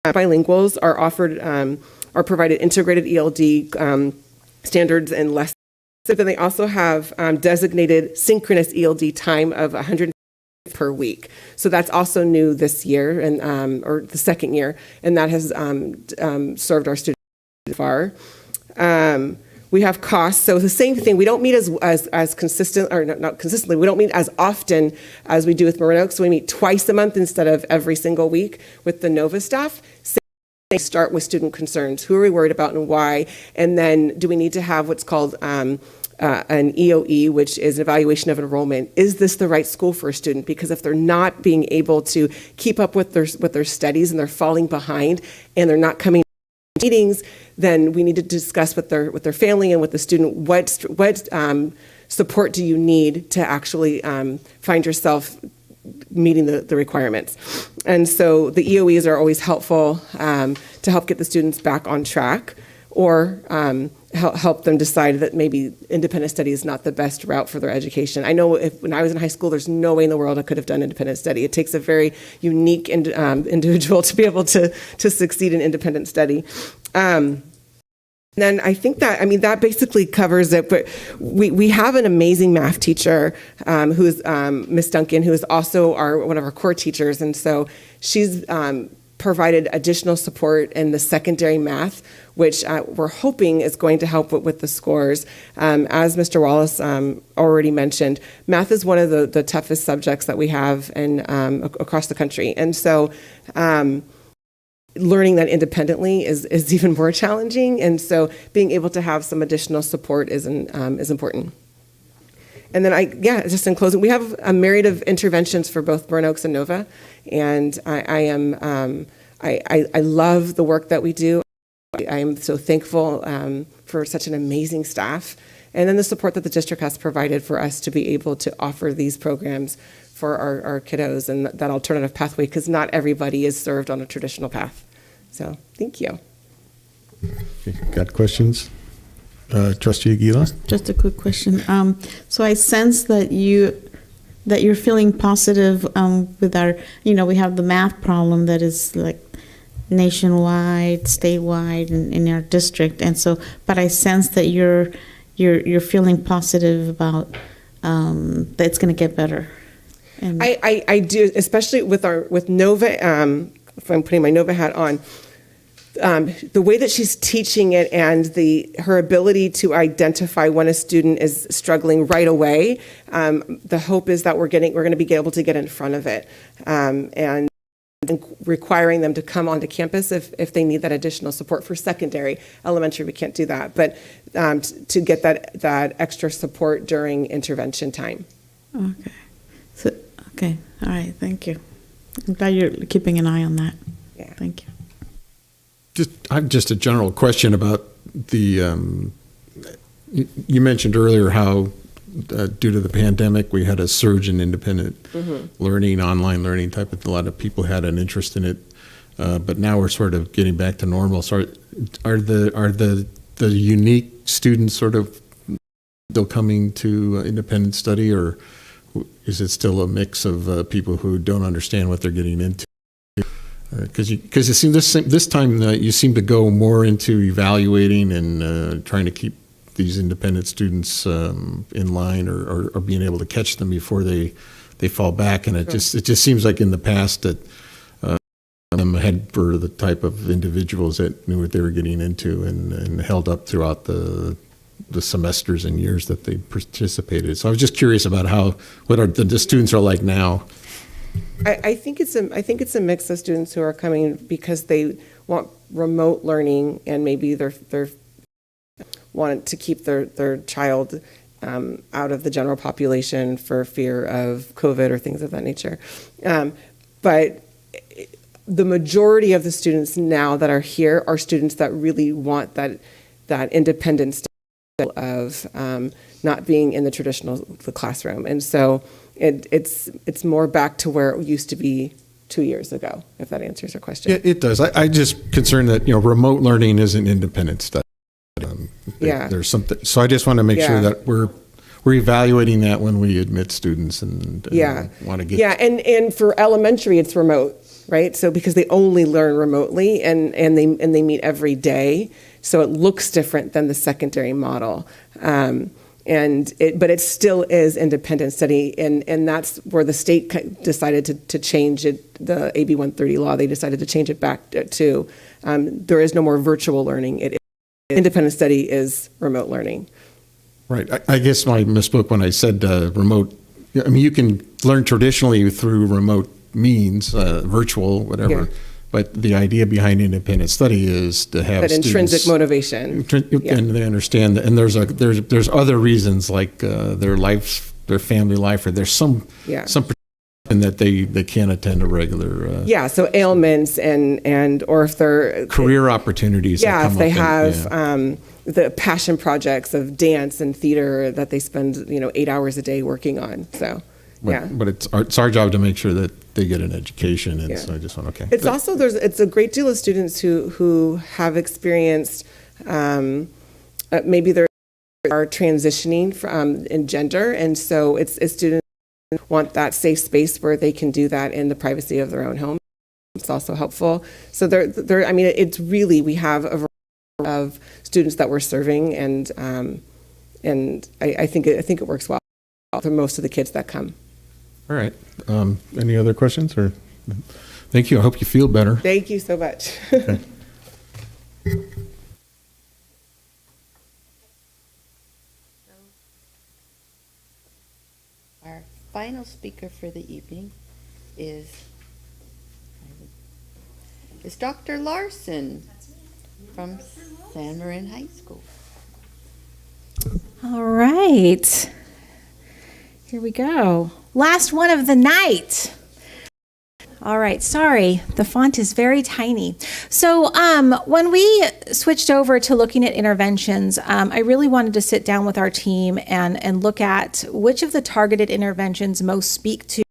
Bilinguals are provided integrated ELD standards and lessons So then they also have designated synchronous ELD time of 100 per week. So that's also new this year, and or the second year, and that has served our students far. We have costs. So the same thing. We don't meet as consistent, or not consistently. We don't meet as often as we do with Marin Oaks. So we meet twice a month instead of every single week with the NOVA staff. They start with student concerns. Who are we worried about and why? And then do we need to have what's called an EOE, which is an evaluation of enrollment? Is this the right school for a student? Because if they're not being able to keep up with their studies and they're falling behind and they're not coming to meetings, then we need to discuss with their family and with the student what support do you need to actually find yourself meeting the requirements. And so the EOEs are always helpful to help get the students back on track, or help them decide that maybe independent study is not the best route for their education. I know when I was in high school, there's no way in the world I could have done independent study. It takes a very unique individual to be able to succeed in independent study. Then I think that basically covers it. But we have an amazing math teacher who is Miss Duncan, who is also one of our core teachers, and so she's provided additional support in the secondary math, which we're hoping is going to help with the scores. As Mr. Wallace already mentioned, math is one of the toughest subjects that we have across the country, and so learning that independently is even more challenging, and so being able to have some additional support is important. And then just in closing, we have a myriad of interventions for both Marin Oaks and Nova, and I love the work that we do. I am so thankful for such an amazing staff, and then the support that the district has provided for us to be able to offer these programs for our kiddos and that alternative pathway, because not everybody is served on a traditional path. So thank you. Okay, got questions? Trustee Aguila? Just a quick question. So I sense that you're feeling positive with our, we have the math problem that is like nationwide, statewide, in our district, and so. But I sense that you're feeling positive about that it's going to get better. And I do, especially with Nova. If I'm putting my Nova hat on. The way that she's teaching it and her ability to identify when a student is struggling right away, the hope is that we're going to be able to get in front of it, and requiring them to come onto campus if they need that additional support for secondary. Elementary, we can't do that, but to get that extra support during intervention time. Okay, all right, thank you. I'm glad you're keeping an eye on that. Yeah. Thank you. Just a general question about the. You mentioned earlier how, due to the pandemic, we had a surge in independent learning, online learning type of. A lot of people had an interest in it, but now we're sort of getting back to normal. So, are the unique students sort of still coming to independent study, or is it still a mix of people who don't understand what they're getting into? Because it seems this time you seem to go more into evaluating and trying to keep these independent students in line or being able to catch them before they fall back, and it just seems like in the past that them had for the type of individuals that knew what they were getting into and held up throughout the semesters and years that they participated. So I was just curious about what the students are like now. I think it's a mix of students who are coming because they want remote learning, and maybe they're want to keep their child out of the general population for fear of COVID or things of that nature. But the majority of the students now that are here are students that really want that independence of not being in the traditional classroom, and so it's more back to where it used to be 2 years ago, if that answers your question. Yeah, it does. I just concerned that remote learning isn't independent study. There's something. So I just want to make sure that we're evaluating that when we admit students and want to get. And for elementary, it's remote, right? So because they only learn remotely and they meet every day, so it looks different than the secondary model. But it still is independent study, and that's where the state decided to change it. The AB 130 law, they decided to change it back to there is no more virtual learning. Independent study is remote learning. Right. I guess I misspoke when I said remote. I mean, you can learn traditionally through remote means, virtual, whatever. Yeah. But the idea behind independent study is to have That intrinsic students, motivation. and they understand that. And there's other reasons like their life, their family life, or there's some protection that they can't attend a regular. So ailments or if they're career opportunities. Yeah, if they have yeah. The passion projects of dance and theater that they spend 8 hours a day working on. So. But it's our job to make sure that they get an education, and so I just want It's also it's a great deal of students who have experienced maybe they are transitioning from in gender, and so it's students who want that safe space where they can do that in the privacy of their own home. It's also helpful. So I mean, it's really we have a variety of students that we're serving, and I think it works well for most of the kids that come. All right. Any other questions? Or thank you. I hope you feel better. Thank you so much. Okay. Our final speaker for the evening is Dr. Larson from San Marin High School. All right. Here we go. Last one of the night. All right, sorry, the font is very tiny. So when we switched over to looking at interventions, I really wanted to sit down with our team and look at which of the targeted interventions most speak to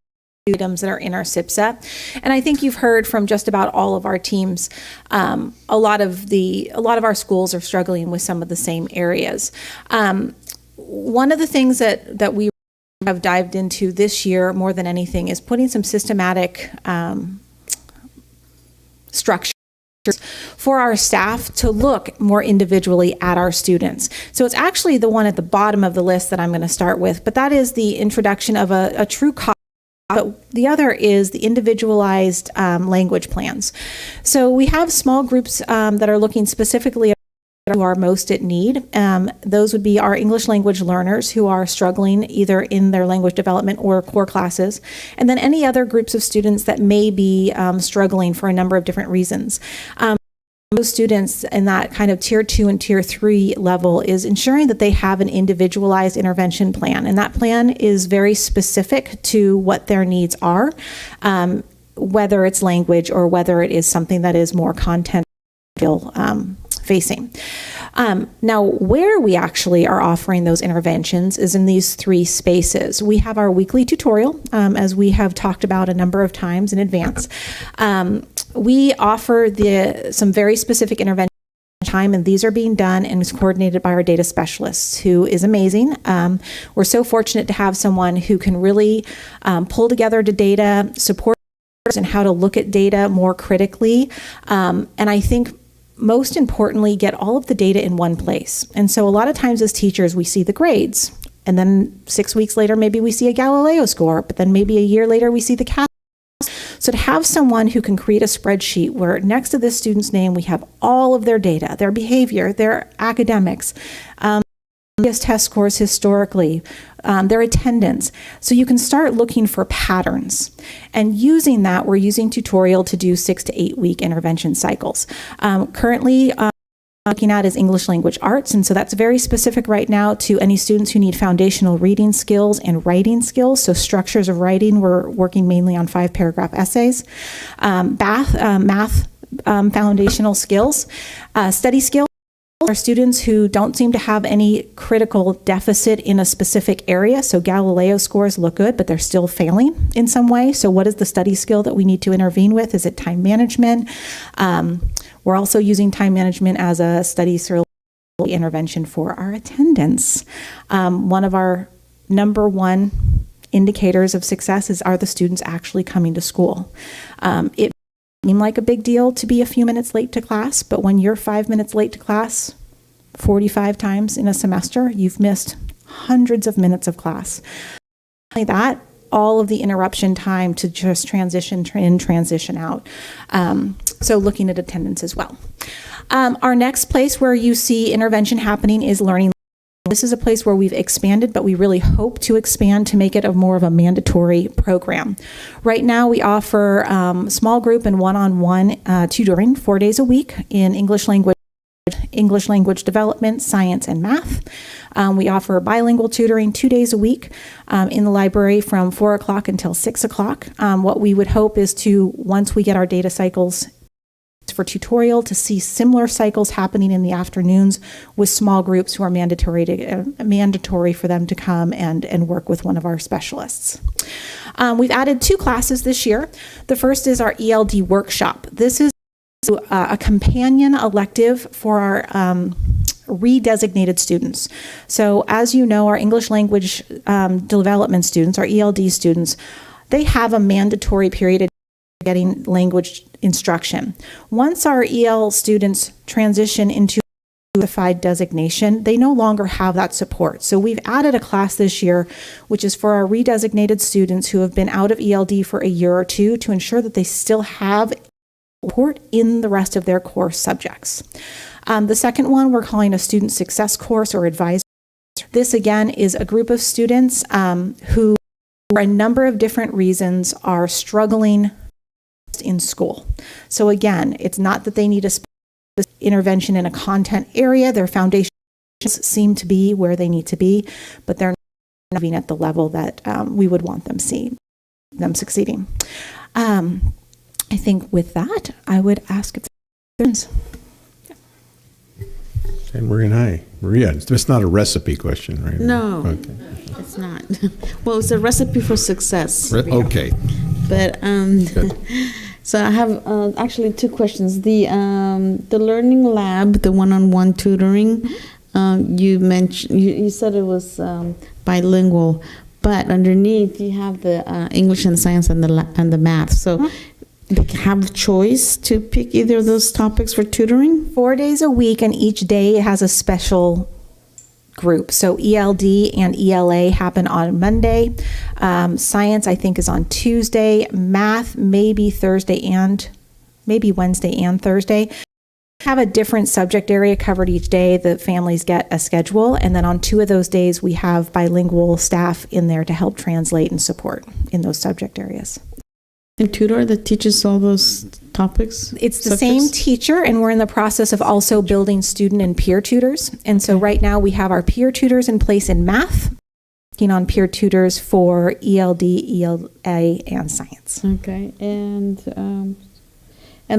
items that are in our SIPSA. And I think you've heard from just about all of our teams, a lot of our schools are struggling with some of the same areas. One of the things that we have dived into this year more than anything is putting some systematic structures for our staff to look more individually at our students. So it's actually the one at the bottom of the list that I'm going to start with, but that is the introduction of a true cost. But the other is the individualized language plans. So we have small groups that are looking specifically who are most at need. Those would be our English language learners who are struggling either in their language development or core classes, and then any other groups of students that may be struggling for a number of different reasons. Those students in that kind of tier 2 and tier 3 level is ensuring that they have an individualized intervention plan, and that plan is very specific to what their needs are, whether it's language or whether it is something that is more content facing. Now, where we actually are offering those interventions is in these 3 spaces. We have our weekly tutorial, as we have talked about a number of times in advance. We offer some very specific intervention time, and these are being done and is coordinated by our data specialists, who is amazing. We're so fortunate to have someone who can really pull together the data, support and how to look at data more critically, and I think most importantly, get all of the data in one place. And so a lot of times as teachers, we see the grades, and then 6 weeks later, maybe we see a Galileo score, but then maybe a year later, we see the CAS. So to have someone who can create a spreadsheet where next to this student's name, we have all of their data, their behavior, their academics, test scores historically, their attendance. So you can start looking for patterns. And using that, we're using tutorial to do 6 to 8 week intervention cycles. Currently, looking at is English language arts, and so that's very specific right now to any students who need foundational reading skills and writing skills. So structures of writing, we're working mainly on 5-paragraph essays. Math foundational skills, study skills. Are students who don't seem to have any critical deficit in a specific area. So Galileo scores look good, but they're still failing in some way. So what is the study skill that we need to intervene with? Is it time management? We're also using time management as a study intervention for our attendance. One of our number one indicators of success are the students actually coming to school. It seem like a big deal to be a few minutes late to class, but when you're 5 minutes late to class 45 times in a semester, you've missed hundreds of minutes of class. Like that, all of the interruption time to just transition in, transition out. So looking at attendance as well. Our next place where you see intervention happening is learning. This is a place where we've expanded, but we really hope to expand to make it a more of a mandatory program. Right now, we offer small group and one-on-one tutoring 4 days a week in English language development, science, and math. We offer bilingual tutoring 2 days a week in the library from 4 o'clock until 6 o'clock. What we would hope is to, once we get our data cycles for tutorial, to see similar cycles happening in the afternoons with small groups who are mandatory for them to come and work with one of our specialists. We've added 2 classes this year. The first is our ELD workshop. This is a companion elective for our redesignated students. So as you know, our English language development students, our ELD students, they have a mandatory period of getting language instruction. Once our EL students transition into certified designation, they no longer have that support. So we've added a class this year, which is for our redesignated students who have been out of ELD for a year or two, to ensure that they still have support in the rest of their course subjects. The second one we're calling a student success course or advisor. This again is a group of students who, for a number of different reasons, are struggling in school. So again, it's not that they need a intervention in a content area. Their foundations seem to be where they need to be, but they're not moving at the level that we would want them succeeding. I think with that, I would ask if there's And Maria, it's not a recipe question, right? No, okay. It's not. Well, it's a recipe for success. Okay. But so I have actually 2 questions. The learning lab, the one-on-one tutoring, you mentioned, you said it was bilingual, but underneath you have the English and science and the math. So they have choice to pick either of those topics for tutoring? 4 days a week, and each day has a special group. So ELD and ELA happen on Monday. Science, I think, is on Tuesday. Math, maybe Wednesday and Thursday. Have a different subject area covered each day. The families get a schedule, and then on 2 of those days, we have bilingual staff in there to help translate and support in those subject areas. And tutor that teaches all those topics? It's the same teacher, and we're in the process of also building student and peer tutors. And so right now we have our peer tutors in place in math, working on peer tutors for ELD, ELA, and science. Okay, and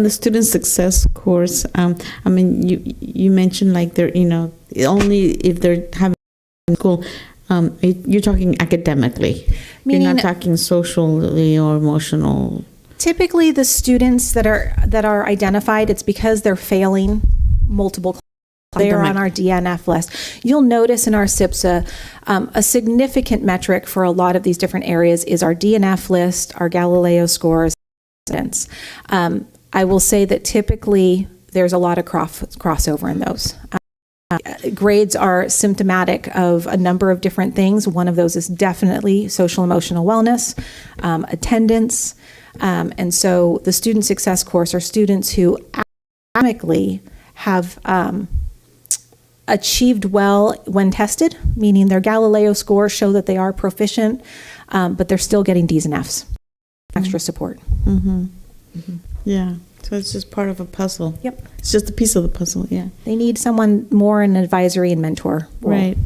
the student success course. I mean, you mentioned like they're only if they're having school. You're talking academically. Meaning, you're not talking socially or emotional. Typically, the students that are identified, it's because they're failing multiple classes. They are on our DNF list. You'll notice in our SIPSA, a significant metric for a lot of these different areas is our DNF list, our Galileo scores. I will say that typically there's a lot of crossover in those. Grades are symptomatic of a number of different things. One of those is definitely social emotional wellness, attendance. And so the student success course are students who academically have achieved well when tested, meaning their Galileo scores show that they are proficient, but they're still getting D's and F's, extra support. Mm-hmm. Mm-hmm. Yeah. So it's just part of a puzzle. Yep. It's just a piece of the puzzle, yeah. They need someone more in advisory and mentor role. Right.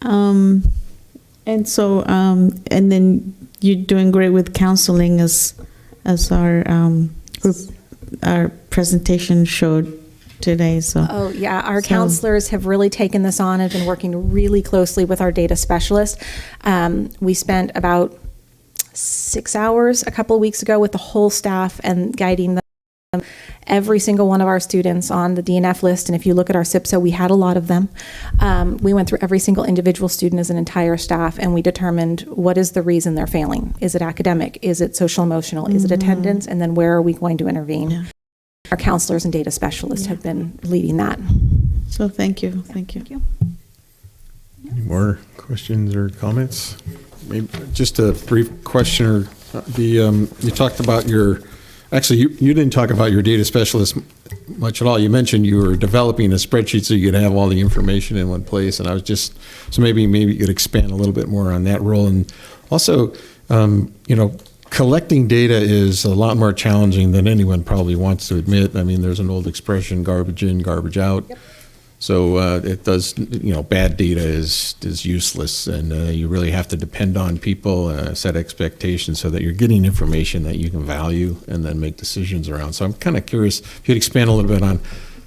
And so, and then you're doing great with counseling as our group, our presentation showed today. So. Oh yeah, our counselors have really taken this on and been working really closely with our data specialist. We spent about 6 hours a couple of weeks ago with the whole staff and guiding them. Every single one of our students on the DNF list, and if you look at our SIPSA, we had a lot of them. We went through every single individual student as an entire staff, and we determined what is the reason they're failing. Is it academic? Is it social emotional? Is it attendance? And then where are we going to intervene? Yeah. Our counselors and data specialists have been leading that. So thank you. Thank you. Any more questions or comments? Maybe just a brief question. Or you talked about actually you didn't talk about your data specialist much at all. You mentioned you were developing a spreadsheet so you could have all the information in one place, and I was just so maybe you could expand a little bit more on that role. And also, collecting data is a lot more challenging than anyone probably wants to admit. I mean, there's an old expression, garbage in, garbage out. Yep. So it does, bad data is useless, and you really have to depend on people, set expectations so that you're getting information that you can value and then make decisions around. So I'm kind of curious if you'd expand a little bit on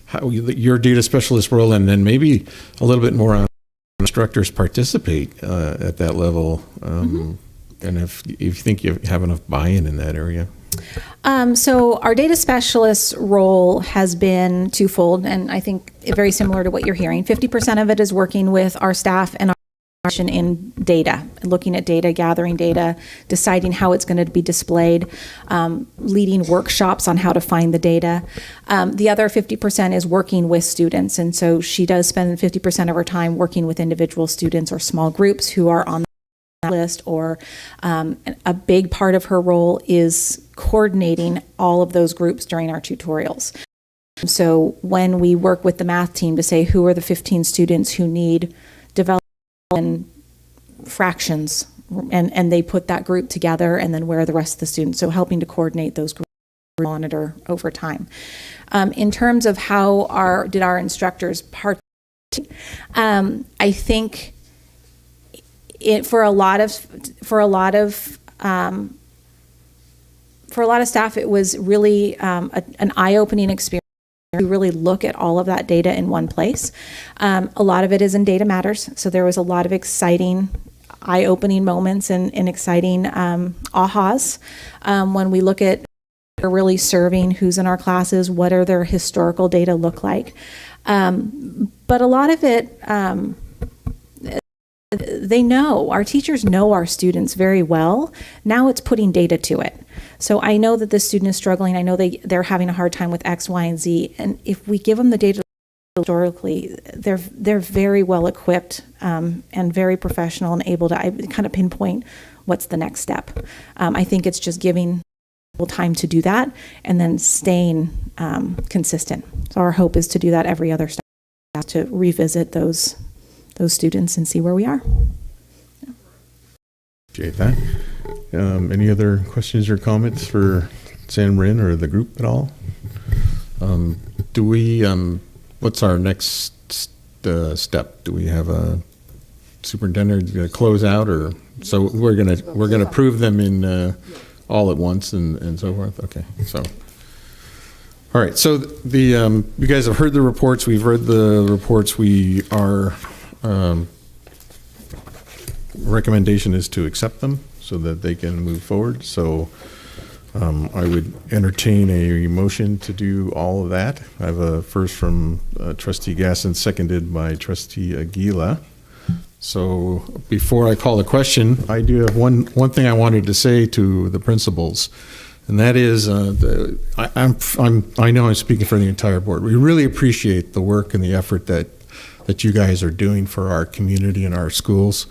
how your data specialist role, and then maybe a little bit more on instructors participate at that level, and if you think you have enough buy-in in that area. So our data specialist role has been twofold, and I think very similar to what you're hearing. 50% of it is working with our staff and our in data, looking at data, gathering data, deciding how it's going to be displayed, leading workshops on how to find the data. The other 50% is working with students, and so she does spend 50% of her time working with individual students or small groups who are on the list, or a big part of her role is coordinating all of those groups during our tutorials. So when we work with the math team to say who are the 15 students who need development in fractions, and they put that group together, and then where are the rest of the students, so helping to coordinate those groups, monitor over time. In terms of how did our instructors participate, I think for a lot of staff, it was really an eye-opening experience to really look at all of that data in one place. A lot of it is in Data Matters, so there was a lot of exciting, eye-opening moments and exciting ahas when we look at really serving who's in our classes, what are their historical data look like. But a lot of it, our teachers know our students very well. Now it's putting data to it. So I know that this student is struggling. I know they're having a hard time with X, Y, and Z. And if we give them the data historically, they're very well equipped and very professional and able to kind of pinpoint what's the next step. I think it's just giving people time to do that and then staying consistent. So our hope is to do that every other step, to revisit those students and see where we are. Appreciate that. Any other questions or comments for San Marin or the group at all? Do we? What's our next step? Do we have a superintendent going to close out, or so we're gonna prove them in all at once and so forth? Okay, so. All right, so you guys have heard the reports. We've read the reports. We are. Recommendation is to accept them so that they can move forward. So I would entertain a motion to do all of that. I have a first from Trustee Gasson, seconded by Trustee Aguila. So before I call the question, I do have one thing I wanted to say to the principals, and that is I know I'm speaking for the entire board. We really appreciate the work and the effort that you guys are doing for our community and our schools.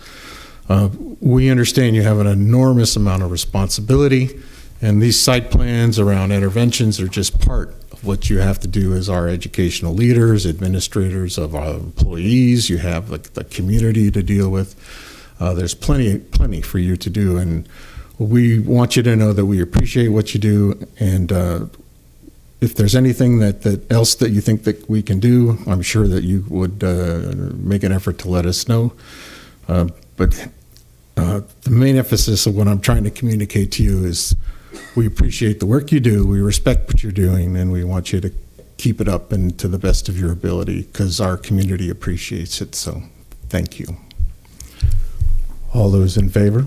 We understand you have an enormous amount of responsibility, and these site plans around interventions are just part of what you have to do as our educational leaders, administrators of our employees. You have the community to deal with. There's plenty for you to do, and we want you to know that we appreciate what you do, and if there's anything that else that you think that we can do, I'm sure that you would make an effort to let us know. But the main emphasis of what I'm trying to communicate to you is we appreciate the work you do, we respect what you're doing, and we want you to keep it up and to the best of your ability, because our community appreciates it. So thank you. All those in favor?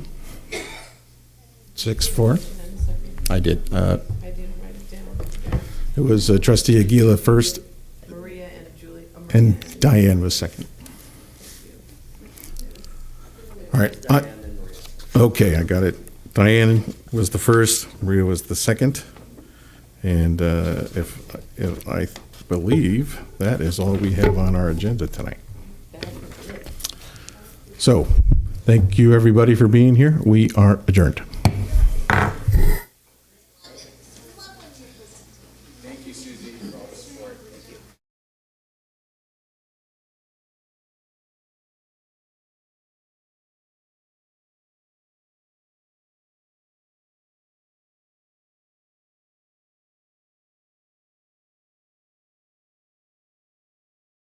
6-4? I did. I didn't write it down. It was Trustee Aguila first. Maria and Julie. And Diane was second. All right. Okay, I got it. Diane was the first, Maria was the second. And if I believe that is all we have on our agenda tonight. So, thank you everybody for being here. We are adjourned.